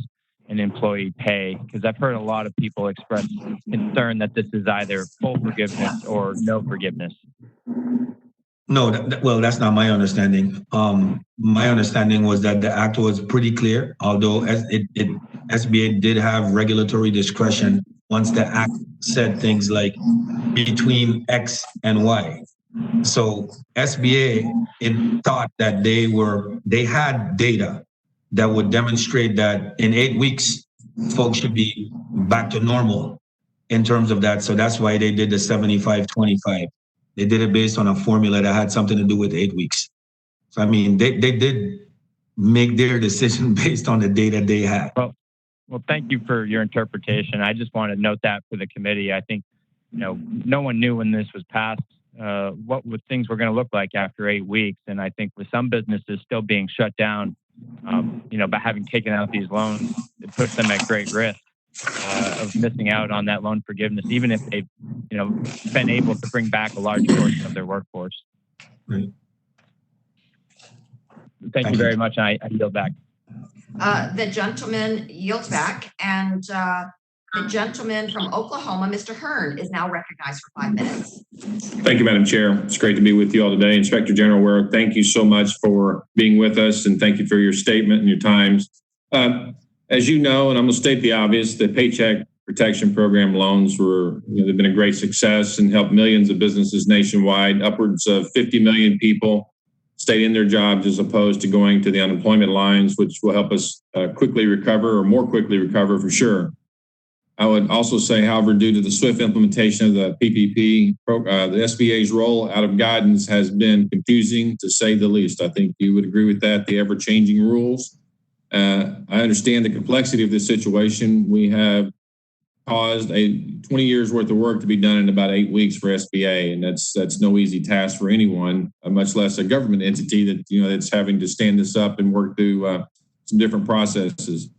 and employee pay, because I've heard a lot of people express concern that this is either full forgiveness or no forgiveness. No, well, that's not my understanding. My understanding was that the act was pretty clear, although SBA did have regulatory discretion once the act said things like between X and Y. So SBA thought that they had data that would demonstrate that in 8 weeks, folks should be back to normal in terms of that. So that's why they did the 75-25. They did it based on a formula that had something to do with 8 weeks. So, I mean, they did make their decision based on the data they had. Well, thank you for your interpretation. I just want to note that for the committee. I think, no one knew when this was passed what things were going to look like after 8 weeks. And I think with some businesses still being shut down, by having taken out these loans, it puts them at great risk of missing out on that loan forgiveness, even if they've, been able to bring back a large portion of their workforce. Right. Thank you very much. I yield back. The gentleman yields back, and the gentleman from Oklahoma, Mr. Hearn, is now recognized for 5 minutes. Thank you, Madam Chair. It's great to be with you all today. Inspector General WARE, thank you so much for being with us, and thank you for your statement and your times. As you know, and I'm going to state the obvious, the Paycheck Protection Program loans they've been a great success and helped millions of businesses nationwide. Upwards of 50 million people stayed in their jobs as opposed to going to the unemployment lines, which will help us quickly recover, or more quickly recover for sure. I would also say, however, due to the swift implementation of the PPP, the SBA's role out of guidance has been confusing, to say the least. I think you would agree with that, the ever-changing rules. I understand the complexity of this situation. We have caused 20 years worth of work to be done in about 8 weeks for SBA, and that's no easy task for anyone, much less a government entity that's having to stand this up and work through some different processes.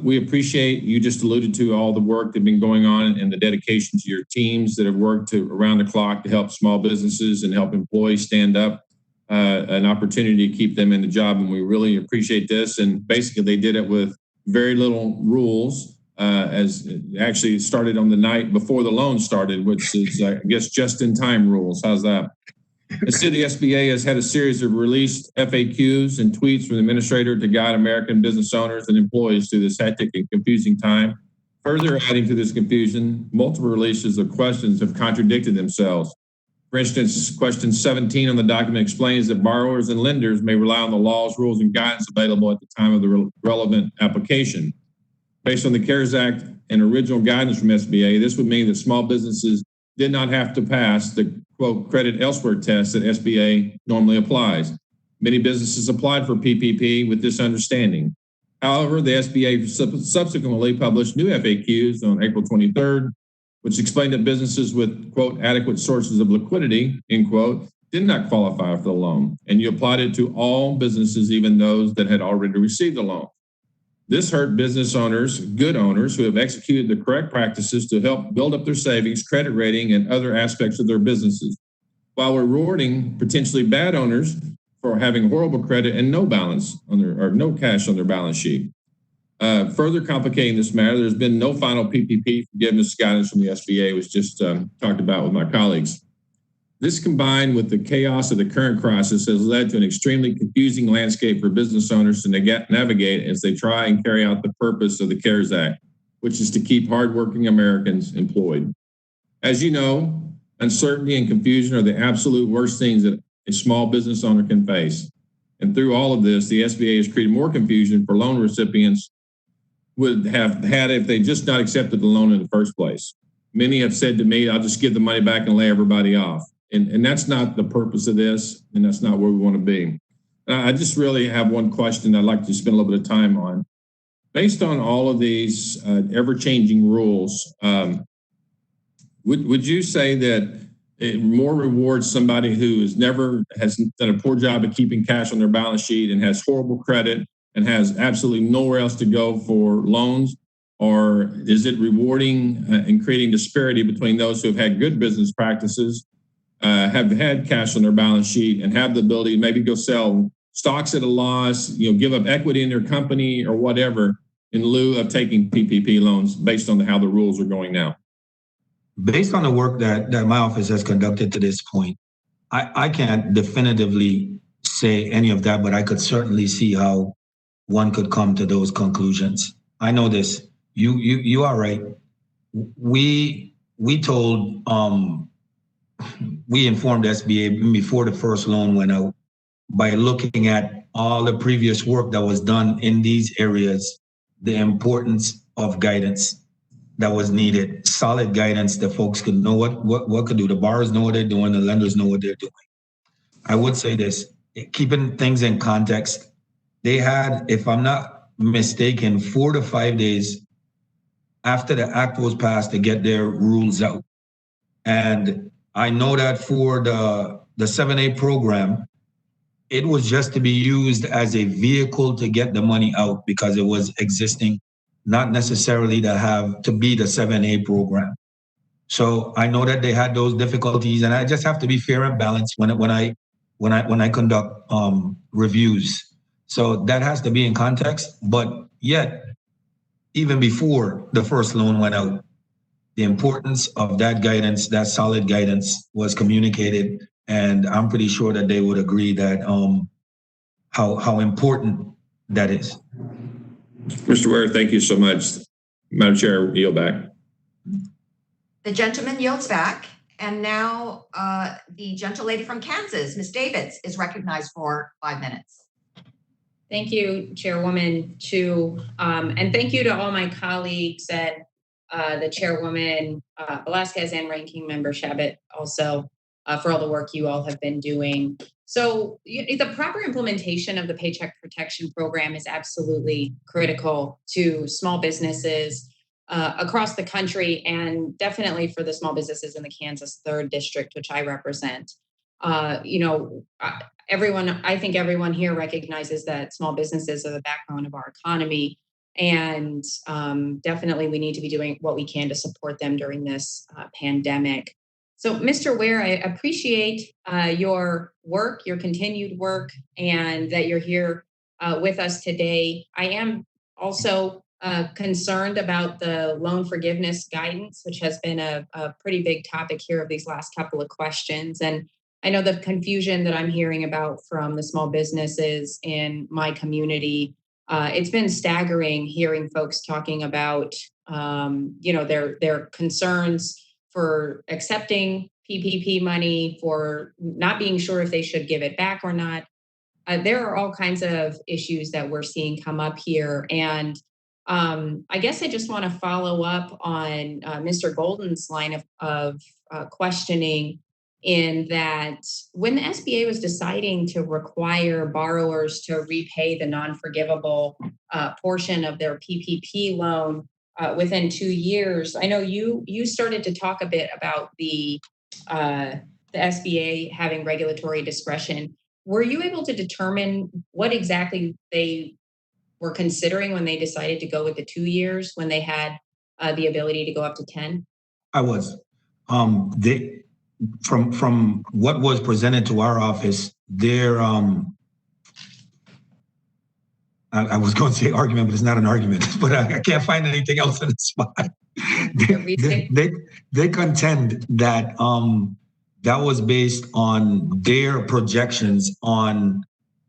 We appreciate, you just alluded to all the work that's been going on and the dedication to your teams that have worked around the clock to help small businesses and help employees stand up an opportunity to keep them in the job. And we really appreciate this. And basically they did it with very little rules, as it actually started on the night before the loan started, which is, I guess, just in time rules. How's that? The SBA has had a series of released FAQs and tweets from the administrator to guide American business owners and employees through this hectic and confusing time. Further adding to this confusion, multiple releases of questions have contradicted themselves. For instance, question 17 on the document explains that borrowers and lenders may rely on the laws, rules, and guidance available at the time of the relevant application. Based on the CARES Act and original guidance from SBA, this would mean that small businesses did not have to pass the quote credit elsewhere test that SBA normally applies. Many businesses applied for PPP with this understanding. However, the SBA subsequently published new FAQs on April 23rd, which explained that businesses with quote adequate sources of liquidity, end quote, did not qualify for the loan. And you applied it to all businesses, even those that had already received the loan. This hurt business owners, good owners who have executed the correct practices to help build up their savings, credit rating, and other aspects of their businesses, while rewarding potentially bad owners for having horrible credit and no balance on or no cash on their balance sheet. Further complicating this matter, there's been no final PPP forgiveness guidance from the SBA, was just talked about with my colleagues. This, combined with the chaos of the current crisis, has led to an extremely confusing landscape for business owners to navigate as they try and carry out the purpose of the CARES Act, which is to keep hardworking Americans employed. As you know, uncertainty and confusion are the absolute worst things that a small business owner can face. And through all of this, the SBA has created more confusion for loan recipients would have had if they just not accepted the loan in the first place. Many have said to me, I'll just give the money back and lay everybody off. And that's not the purpose of this, and that's not where we want to be. I just really have one question I'd like to spend a little bit of time on. Based on all of these ever-changing rules, would you say that it more rewards somebody who has done a poor job of keeping cash on their balance sheet and has horrible credit and has absolutely nowhere else to go for loans? Or is it rewarding and creating disparity between those who have had good business practices have had cash on their balance sheet and have the ability to maybe go sell stocks at a loss, give up equity in their company or whatever in lieu of taking PPP loans based on how the rules are going now? Based on the work that my office has conducted to this point, I can't definitively say any of that, but I could certainly see how one could come to those conclusions. I know this. You are right. We told we informed SBA before the first loan went out by looking at all the previous work that was done in these areas, the importance of guidance that was needed, solid guidance that folks could know what could do. The borrowers know what they're doing, the lenders know what they're doing. I would say this, keeping things in context, they had, if I'm not mistaken, 4 to 5 days after the act was passed to get their rules out. And I know that for the 7A program, it was just to be used as a vehicle to get the money out because it was existing, not necessarily to be the 7A program. So I know that they had those difficulties, and I just have to be fair and balanced when I conduct reviews. So that has to be in context. But yet, even before the first loan went out, the importance of that guidance, that solid guidance, was communicated, and I'm pretty sure that they would agree that how important that is. Mr. Ware, thank you so much. Madam Chair, yield back. The gentleman yields back. And now the gentlelady from Kansas, Ms. Davids, is recognized for 5 minutes. Thank you, Chairwoman Chu. And thank you to all my colleagues and the Chairwoman Velázquez and Ranking Member CHABOT also for all the work you all have been doing. So the proper implementation of the Paycheck Protection Program is absolutely critical to small businesses across the country, and definitely for the small businesses in the Kansas 3rd District, which I represent. I think everyone here recognizes that small businesses are the backbone of our economy, and definitely we need to be doing what we can to support them during this pandemic. So, Mr. Ware, I appreciate your work, your continued work, and that you're here with us today. I am also concerned about the loan forgiveness guidance, which has been a pretty big topic here of these last couple of questions. And I know the confusion that I'm hearing about from the small businesses in my community. It's been staggering hearing folks talking about, their concerns for accepting PPP money, for not being sure if they should give it back or not. There are all kinds of issues that we're seeing come up here. And I guess I just want to follow up on Mr. Golden's line of questioning, in that when the SBA was deciding to require borrowers to repay the non-forgivable portion of their PPP loan within 2 years, I know you started to talk a bit about the SBA having regulatory discretion. Were you able to determine what exactly they were considering when they decided to go with the 2 years, when they had the ability to go up to 10? I was. From what was presented to our office, their I was going to say argument, but it's not an argument. But I can't find anything else in the spot. They contend that that was based on their projections on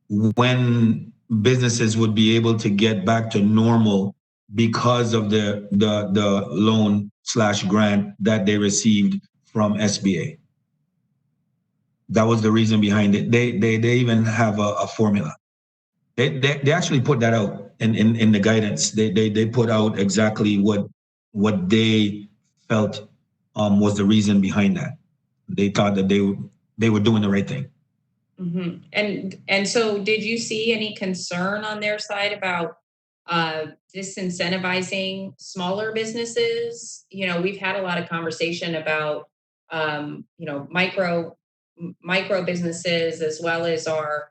when businesses would be able to get back to normal because of the loan/grant that they received from SBA. That was the reason behind it. They even have a formula. They actually put that out in the guidance. They put out exactly what they felt was the reason behind that. They thought that they were doing the right thing. Mm-hmm. And so did you see any concern on their side about disincentivizing smaller businesses? We've had a lot of conversation about micro businesses, as well as our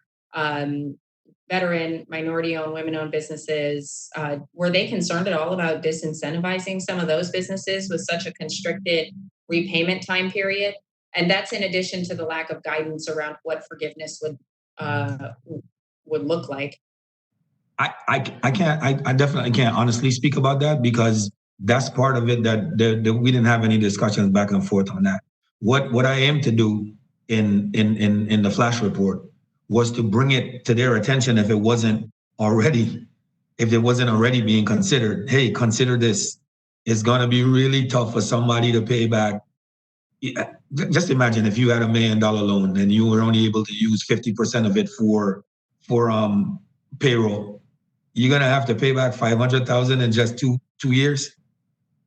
veteran, minority-owned, women-owned businesses. Were they concerned at all about disincentivizing some of those businesses with such a constricted repayment time period? And that's in addition to the lack of guidance around what forgiveness would look like. I definitely can't honestly speak about that because that's part of it that we didn't have any discussions back and forth on that. What I aim to do in the flash report was to bring it to their attention if it wasn't already being considered. Hey, consider this. It's gonna be really tough for somebody to pay back. Just imagine if you had $1 million loan and you were only able to use 50% of it for payroll. You're gonna have to pay back 500,000 in just two years.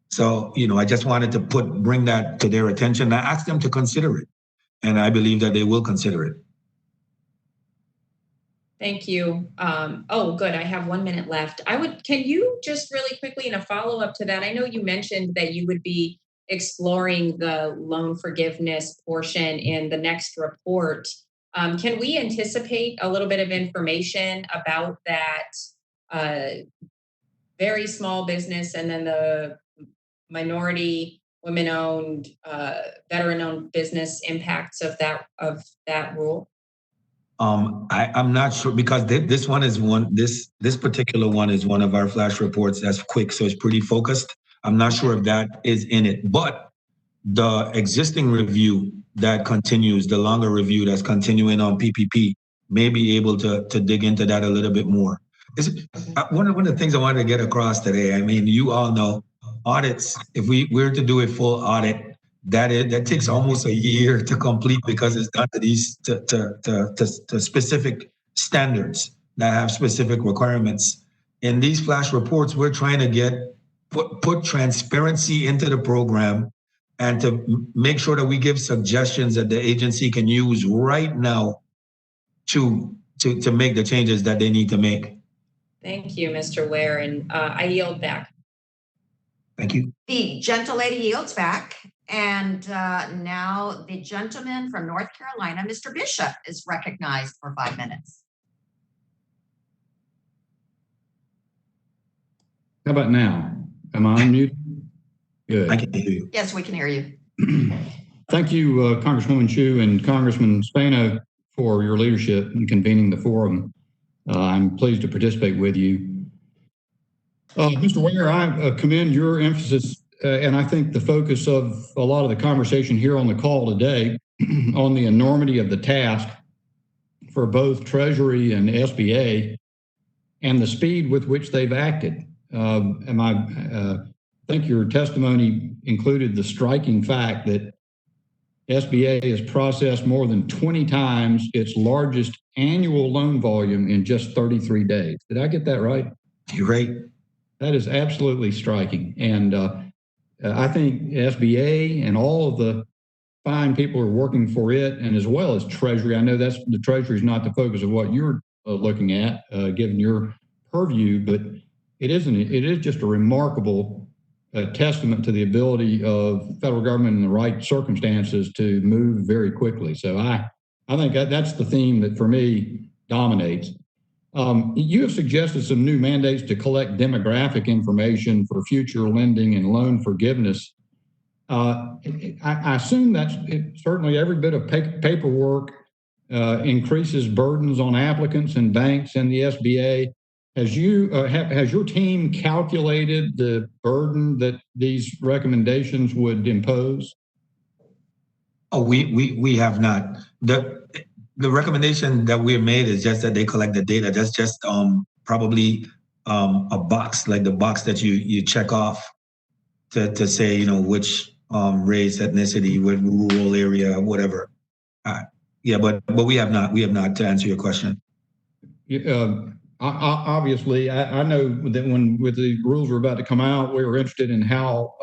So, I just wanted to bring that to their attention. I asked them to consider it, and I believe that they will consider it. Thank you. Oh, good. I have 1 minute left. Can you just really quickly, in a follow-up to that, I know you mentioned that you would be exploring the loan forgiveness portion in the next report. Can we anticipate a little bit of information about that very small business and then the minority, women-owned, veteran-owned business impacts of that rule? I'm not sure because this particular one is one of our flash reports that's quick, so it's pretty focused. I'm not sure if that is in it, but the existing review that continues, the longer review that's continuing on PPP, may be able to dig into that a little bit more. One of the things I wanted to get across today, I mean, you all know audits, if we were to do a full audit, that takes almost a year to complete because it's done to these to specific standards that have specific requirements. In these flash reports, we're trying to put transparency into the program and to make sure that we give suggestions that the agency can use right now to make the changes that they need to make. Thank you, Mr. Ware, and I yield back. Thank you. The gentle lady yields back. And now the gentleman from North Carolina, Mr. Bishop, is recognized for 5 minutes. How about now? Am I unmuted? Good. I can hear you. Yes, we can hear you. Thank you, Congresswoman Chu and Congressman Spano, for your leadership in convening the forum. I'm pleased to participate with you. Mr. Ware, I commend your emphasis and I think the focus of a lot of the conversation here on the call today on the enormity of the task for both Treasury and SBA and the speed with which they've acted. I think your testimony included the striking fact that SBA has processed more than 20 times its largest annual loan volume in just 33 days. Did I get that right? You're right. That is absolutely striking. And I think SBA and all of the fine people who are working for it, and as well as Treasury. I know that's the Treasury is not the focus of what you're looking at, given your purview, but it is just a remarkable testament to the ability of the federal government in the right circumstances to move very quickly. So I think that's the theme that for me dominates. You have suggested some new mandates to collect demographic information for future lending and loan forgiveness. I assume that's certainly every bit of paperwork increases burdens on applicants and banks and the SBA. Has your team calculated the burden that these recommendations would impose? Oh, we have not. The recommendation that we made is just that they collect the data. That's just probably a box, like the box that you check off to say, which race, ethnicity, what rural area, whatever. Yeah, but we have not. We have not, to answer your question. Obviously, I know that when with the rules were about to come out, we were interested in how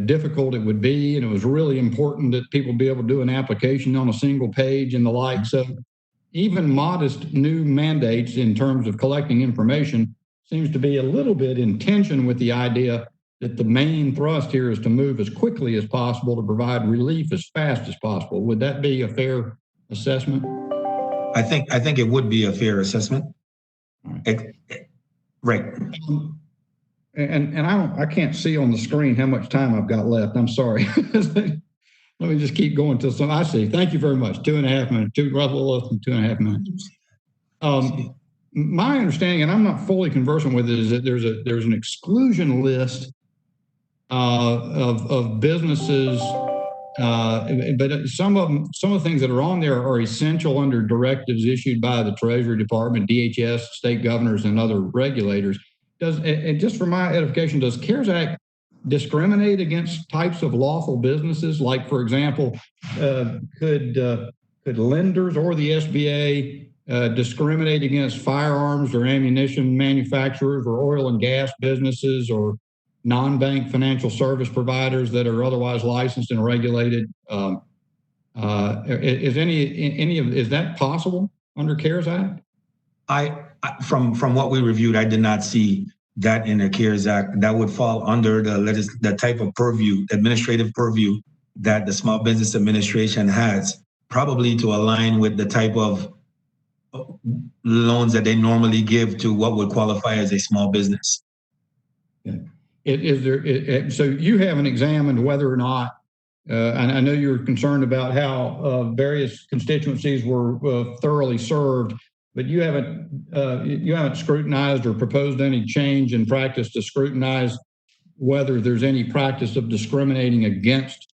difficult it would be, and it was really important that people be able to do an application on a single page and the like. So even modest new mandates in terms of collecting information seems to be a little bit in tension with the idea that the main thrust here is to move as quickly as possible to provide relief as fast as possible. Would that be a fair assessment? I think it would be a fair assessment. Right. And I can't see on the screen how much time I've got left. I'm sorry. Let me just keep going until I see. Thank you very much. 2.5 minutes, a little less than 2.5 minutes. My understanding, and I'm not fully conversant with it, is that there's an exclusion list of businesses, but some of the things that are on there are essential under directives issued by the Treasury Department, DHS, state governors, and other regulators. And just for my edification, does CARES Act discriminate against types of lawful businesses? Like, for example, could lenders or the SBA discriminate against firearms or ammunition manufacturers or oil and gas businesses or non-bank financial service providers that are otherwise licensed and regulated? Is that possible under CARES Act? From what we reviewed, I did not see that in the CARES Act. That would fall under the type of purview, administrative purview that the Small Business Administration has, probably to align with the type of loans that they normally give to what would qualify as a small business. Yeah. So you haven't examined whether or not, and I know you're concerned about how various constituencies were thoroughly served, but you haven't scrutinized or proposed any change in practice to scrutinize whether there's any practice of discriminating against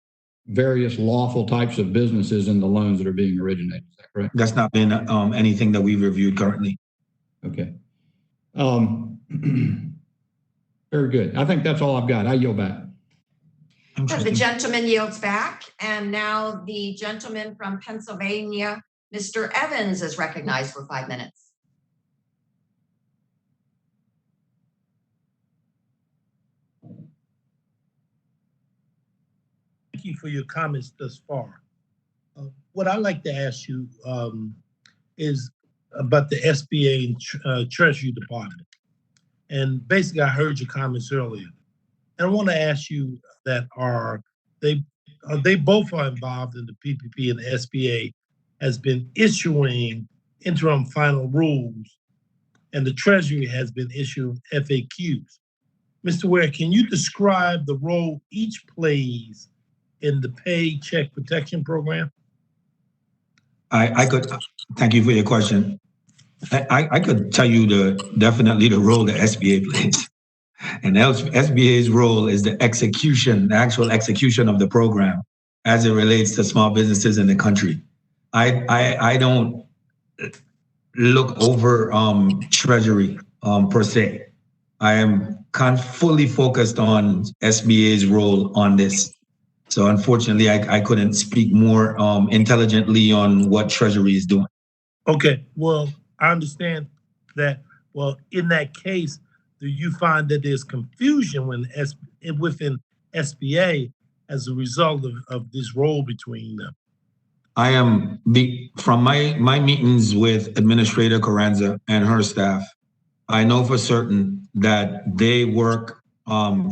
various lawful types of businesses in the loans that are being originated. Is that correct? That's not been anything that we've reviewed currently. Okay. Very good. I think that's all I've got. I yield back. The gentleman yields back, and now the gentleman from Pennsylvania, Mr. Evans, is recognized for 5 minutes. Thank you for your comments thus far. What I'd like to ask you is about the SBA and Treasury Department. And basically, I heard your comments earlier. And I want to ask you that they both are involved in the PPP, and the SBA has been issuing interim final rules, and the Treasury has been issuing FAQs. Mr. Ware, can you describe the role each plays in the Paycheck Protection Program? I could, thank you for your question. I could tell you definitely the role the SBA plays. And SBA's role is the actual execution of the program as it relates to small businesses in the country. I don't look over Treasury per se. I am fully focused on SBA's role on this. So unfortunately, I couldn't speak more intelligently on what Treasury is doing. Okay, well, I understand that. Well, in that case, do you find that there's confusion within SBA as a result of this role between them? I am, from my meetings with Administrator Carranza and her staff, I know for certain that they work,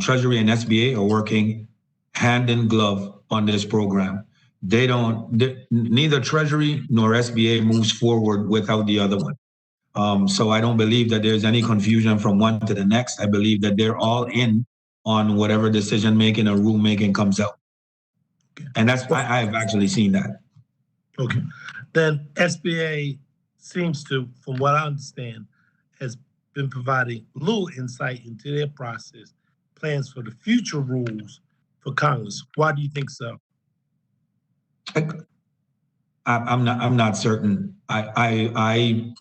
Treasury and SBA are working hand in glove on this program. Neither Treasury nor SBA moves forward without the other one. So I don't believe that there's any confusion from one to the next. I believe that they're all in on whatever decision-making or rulemaking comes out. Okay. And I've actually seen that. Okay. Then SBA seems to, from what I understand, has been providing little insight into their process, plans for the future rules for Congress. Why do you think so? I'm not certain. I'm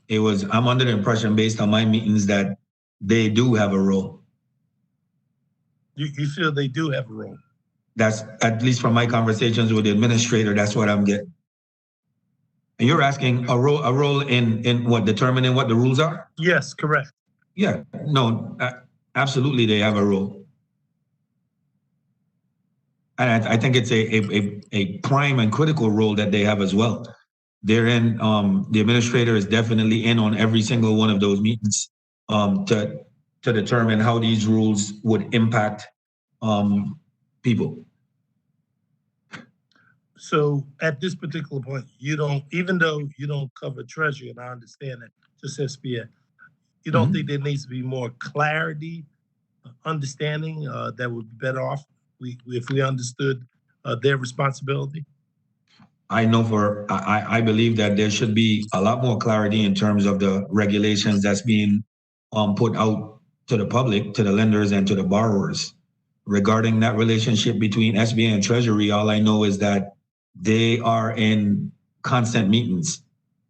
under the impression, based on my meetings, that they do have a role. You feel they do have a role? That's, at least from my conversations with the administrator, that's what I'm getting. And you're asking a role in what, determining what the rules are? Yes, correct. Yeah, no, absolutely they have a role. And I think it's a prime and critical role that they have as well. They're in, the administrator is definitely in on every single one of those meetings to determine how these rules would impact people. So at this particular point, even though you don't cover Treasury, and I understand that, just SBA, you don't think there needs to be more clarity, understanding that would be better off if we understood their responsibility? I know I believe that there should be a lot more clarity in terms of the regulations that's being put out to the public, to the lenders and to the borrowers. Regarding that relationship between SBA and Treasury, all I know is that they are in constant meetings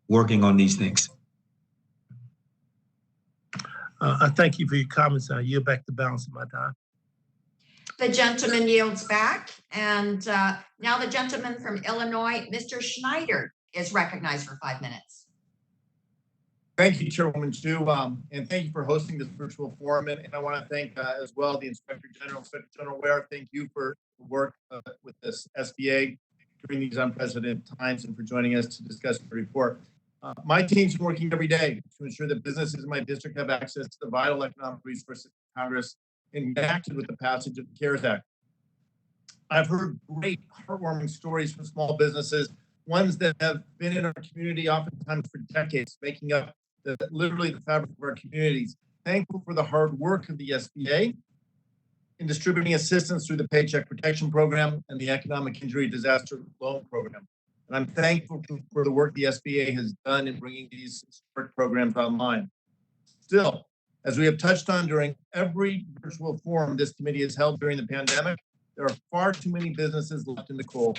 working on these things. I thank you for your comments. I yield back the balance of my time. The gentleman yields back. And now the gentleman from Illinois, Mr. Schneider, is recognized for 5 minutes. Thank you, Chairwoman Chu, and thank you for hosting this virtual forum. And I want to thank as well the Inspector General Ware. Thank you for the work with this SBA during these unprecedented times and for joining us to discuss the report. My team's been working every day to ensure that businesses in my district have access to the vital economic resources of Congress enacted with the passage of the CARES Act. I've heard great, heartwarming stories from small businesses, ones that have been in our community oftentimes for decades, making up literally the fabric of our communities. Thankful for the hard work of the SBA in distributing assistance through the Paycheck Protection Program and the Economic Injury Disaster Loan Program. And I'm thankful for the work the SBA has done in bringing these support programs online. Still, as we have touched on during every virtual forum this committee has held during the pandemic, there are far too many businesses left in the cold.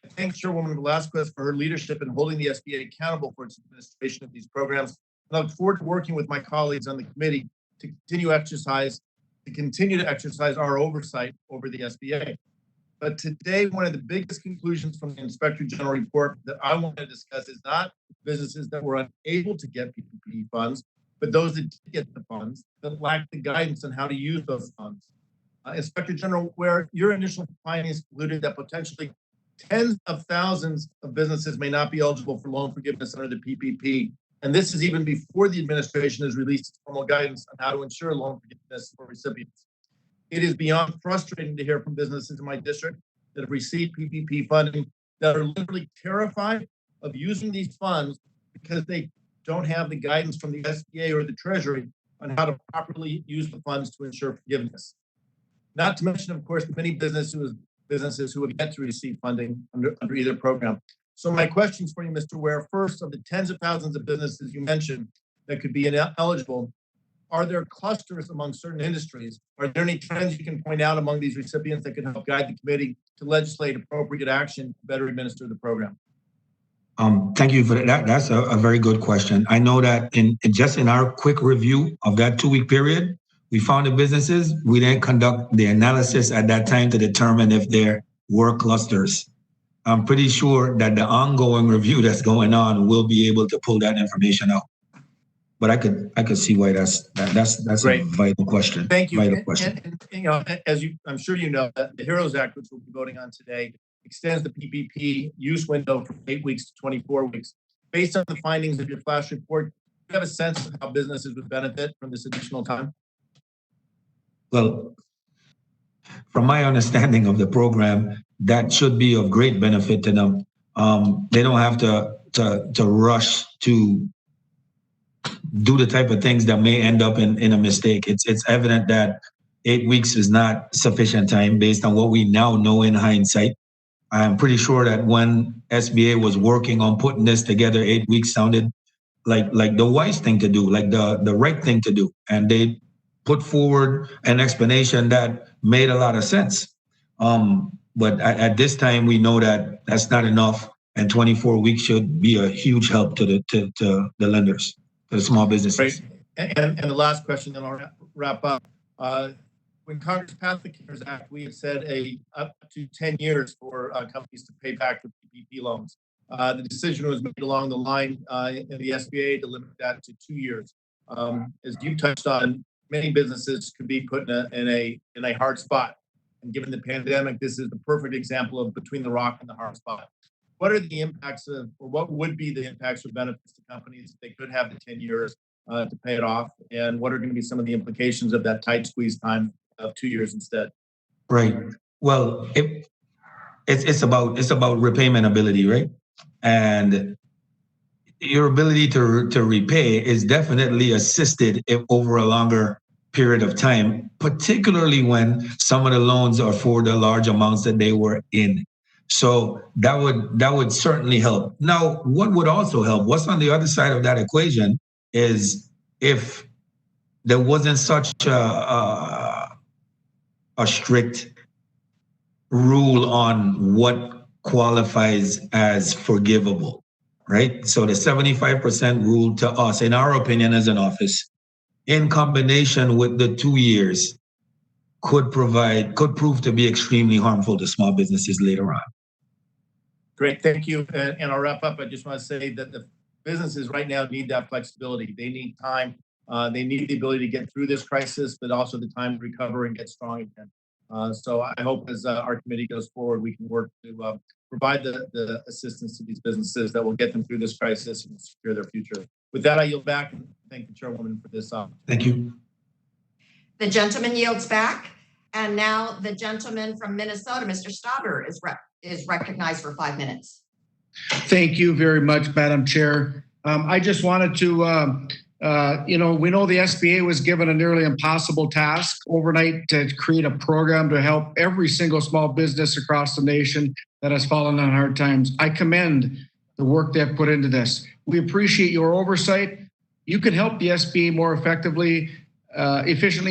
I thank Chairwoman Velázquez for her leadership in holding the SBA accountable for its administration of these programs. And I look forward to working with my colleagues on the committee to continue to exercise our oversight over the SBA. But today, one of the biggest conclusions from the Inspector General report that I want to discuss is not businesses that were unable to get PPP funds, but those that did get the funds that lacked the guidance on how to use those funds. Inspector General Ware, your initial findings concluded that potentially tens of thousands of businesses may not be eligible for loan forgiveness under the PPP. And this is even before the administration has released its formal guidance on how to ensure loan forgiveness for recipients. It is beyond frustrating to hear from businesses in my district that have received PPP funding that are literally terrified of using these funds because they don't have the guidance from the SBA or the Treasury on how to properly use the funds to ensure forgiveness. Not to mention, of course, the many businesses who have yet to receive funding under either program. So my questions for you, Mr. Ware, first, of the tens of thousands of businesses you mentioned that could be ineligible, are there clusters among certain industries? Are there any trends you can point out among these recipients that can help guide the committee to legislate appropriate action to better administer the program? Thank you for that. That's a very good question. I know that in our quick review of that 2-week period, we found the businesses. We didn't conduct the analysis at that time to determine if there were clusters. I'm pretty sure that the ongoing review that's going on will be able to pull that information out. But I could see why that's Great. A vital question. Thank you. Vital question. And you know, I'm sure you know that the HEROES Act, which we'll be voting on today, extends the PPP use window from 8 weeks to 24 weeks. Based on the findings of your flash report, do you have a sense of how businesses would benefit from this additional time? Well, from my understanding of the program, that should be of great benefit to them. They don't have to rush to do the type of things that may end up in a mistake. It's evident that 8 weeks is not sufficient time based on what we now know in hindsight. I'm pretty sure that when SBA was working on putting this together, 8 weeks sounded like the wise thing to do, like the right thing to do. And they put forward an explanation that made a lot of sense. But at this time, we know that that's not enough, and 24 weeks should be a huge help to the lenders, to the small businesses. Great. And the last question, then I'll wrap up. When Congress passed the CARES Act, we had said up to 10 years for companies to pay back the PPP loans. The decision was made along the line in the SBA to limit that to 2 years. As you touched on, many businesses could be put in a hard spot. And given the pandemic, this is the perfect example of between the rock and the hard spot. What are the impacts of, or what would be the impacts or benefits to companies if they could have the 10 years to pay it off? And what are going to be some of the implications of that tight squeeze time of 2 years instead? Right. Well, it's about repayment ability, right? And your ability to repay is definitely assisted if over a longer period of time, particularly when some of the loans are for the large amounts that they were in. So that would certainly help. Now, what would also help, what's on the other side of that equation is if there wasn't such a strict rule on what qualifies as forgivable, right? So the 75% rule to us, in our opinion as an office, in combination with the 2 years, could prove to be extremely harmful to small businesses later on. Great, thank you. And I'll wrap up. I just want to say that the businesses right now need that flexibility. They need time. They need the ability to get through this crisis, but also the time to recover and get strong again. So I hope as our committee goes forward, we can work to provide the assistance to these businesses that will get them through this crisis and secure their future. With that, I yield back and thank the chairwoman for this opportunity. Thank you. The gentleman yields back. And now the gentleman from Minnesota, Mr. Stauber, is recognized for 5 minutes. Thank you very much, Madam Chair. I just wanted to, we know the SBA was given a nearly impossible task overnight to create a program to help every single small business across the nation that has fallen on hard times. I commend the work they've put into this. We appreciate your oversight. You can help the SBA more efficiently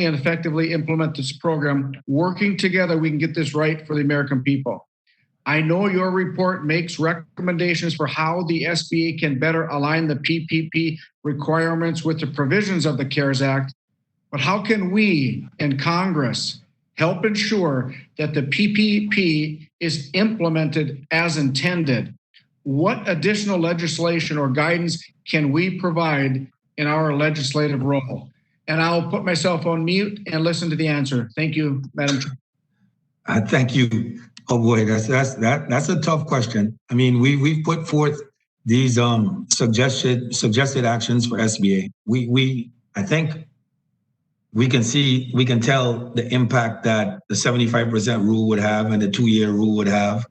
and effectively implement this program. Working together, we can get this right for the American people. I know your report makes recommendations for how the SBA can better align the PPP requirements with the provisions of the CARES Act, but how can we in Congress help ensure that the PPP is implemented as intended? What additional legislation or guidance can we provide in our legislative role? And I'll put myself on mute and listen to the answer. Thank you, Madam Chair. Thank you. Oh boy, that's a tough question. I mean, we've put forth these suggested actions for SBA. I think we can tell the impact that the 75% rule would have and the 2-year rule would have.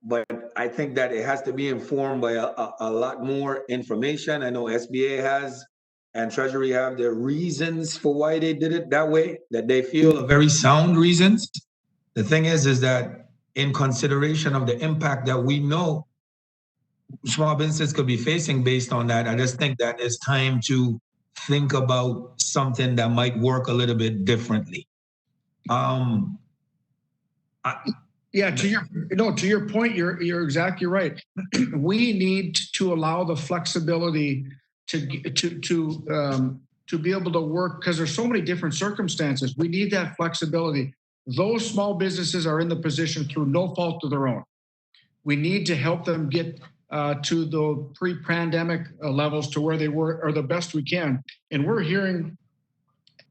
But I think that it has to be informed by a lot more information. I know SBA has and Treasury have their reasons for why they did it that way, that they feel are very sound reasons. The thing is that in consideration of the impact that we know small businesses could be facing based on that, I just think that it's time to think about something that might work a little bit differently. To your point, you're exactly right. We need to allow the flexibility to be able to work because there's so many different circumstances. We need that flexibility. Those small businesses are in the position through no fault of their own. We need to help them get to the pre-pandemic levels to where they were, or the best we can. And we're hearing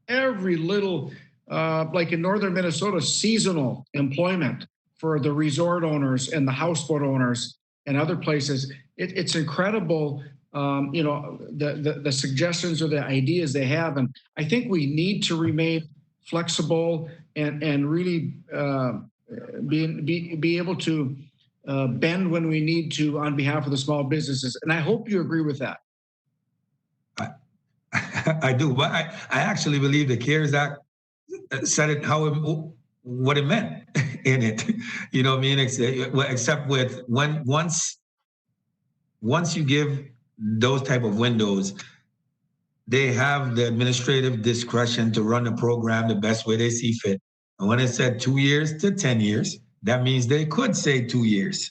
every little, like in northern Minnesota, seasonal employment for the resort owners and the houseboat owners and other places. It's incredible, the suggestions or the ideas they have. And I think we need to remain flexible and really be able to bend when we need to on behalf of the small businesses. And I hope you agree with that. I do, but I actually believe the CARES Act said it what it meant in it. You know what I mean? Except with once you give those type of windows, they have the administrative discretion to run the program the best way they see fit. And when it said 2 years to 10 years, that means they could say 2 years.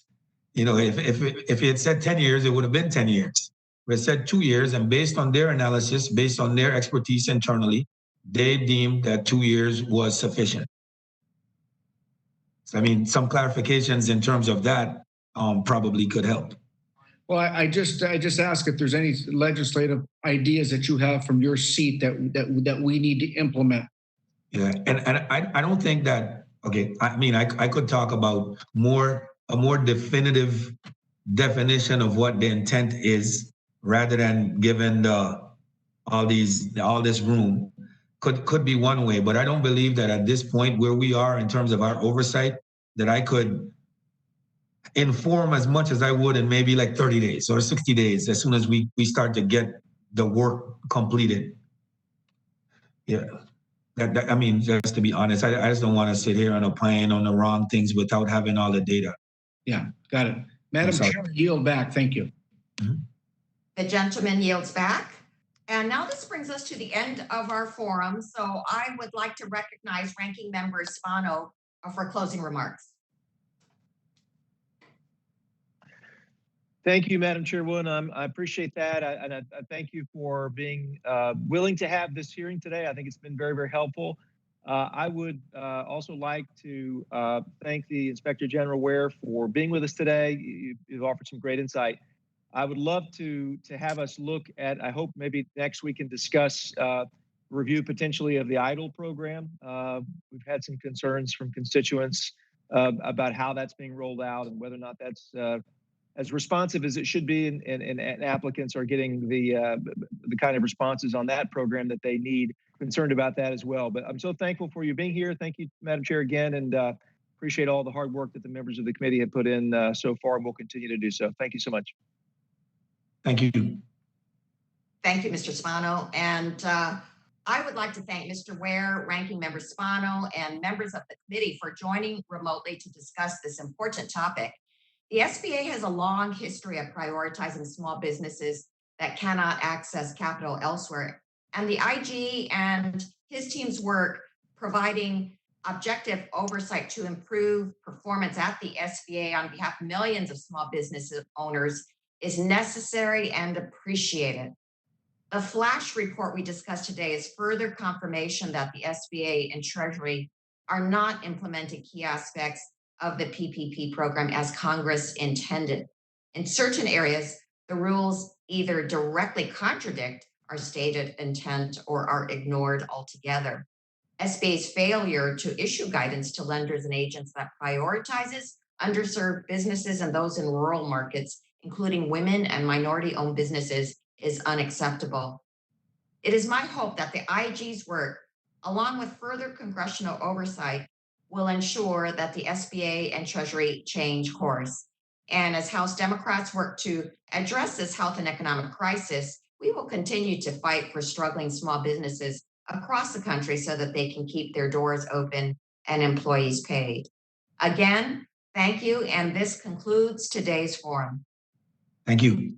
You know, if it had said 10 years, it would have been 10 years. But it said 2 years, and based on their analysis, based on their expertise internally, they deemed that 2 years was sufficient. So, I mean, some clarifications in terms of that probably could help. Well, I just ask if there's any legislative ideas that you have from your seat that we need to implement. Yeah, and I don't think that, okay, I mean, I could talk about a more definitive definition of what the intent is rather than given all this room could be one way, but I don't believe that at this point where we are in terms of our oversight that I could inform as much as I would in maybe like 30 days or 60 days as soon as we start to get the work completed. Yeah. I mean, just to be honest, I just don't want to sit here and opine on the wrong things without having all the data. Yeah, got it. Madam sorry. Chair, yield back. Thank you. The gentleman yields back. And now this brings us to the end of our forum. So I would like to recognize Ranking Member Spano for closing remarks. Thank you, Madam Chairwoman. I appreciate that. I thank you for being willing to have this hearing today. I think it's been very, very helpful. I would also like to thank the Inspector General WARE for being with us today. You've offered some great insight. I would love to have us look at, I hope maybe next we can discuss review potentially of the EIDL program. We've had some concerns from constituents about how that's being rolled out and whether or not that's as responsive as it should be, and applicants are getting the kind of responses on that program that they need. Concerned about that as well. But I'm so thankful for you being here. Thank you, Madam Chair, again, and appreciate all the hard work that the members of the committee have put in so far, and will continue to do so. Thank you so much. Thank you. Thank you, Mr. Spano. And I would like to thank Mr. Ware, Ranking Member Spano, and members of the committee for joining remotely to discuss this important topic. The SBA has a long history of prioritizing small businesses that cannot access capital elsewhere. And the IG and his team's work providing objective oversight to improve performance at the SBA on behalf of millions of small business owners is necessary and appreciated. The flash report we discussed today is further confirmation that the SBA and Treasury are not implementing key aspects of the PPP program as Congress intended. In certain areas, the rules either directly contradict our stated intent or are ignored altogether. SBA's failure to issue guidance to lenders and agents that prioritizes underserved businesses and those in rural markets, including women and minority-owned businesses, is unacceptable. It is my hope that the IG's work, along with further congressional oversight, will ensure that the SBA and Treasury change course. And as House Democrats work to address this health and economic crisis, we will continue to fight for struggling small businesses across the country so that they can keep their doors open and employees paid. Again, thank you, and this concludes today's forum. Thank you.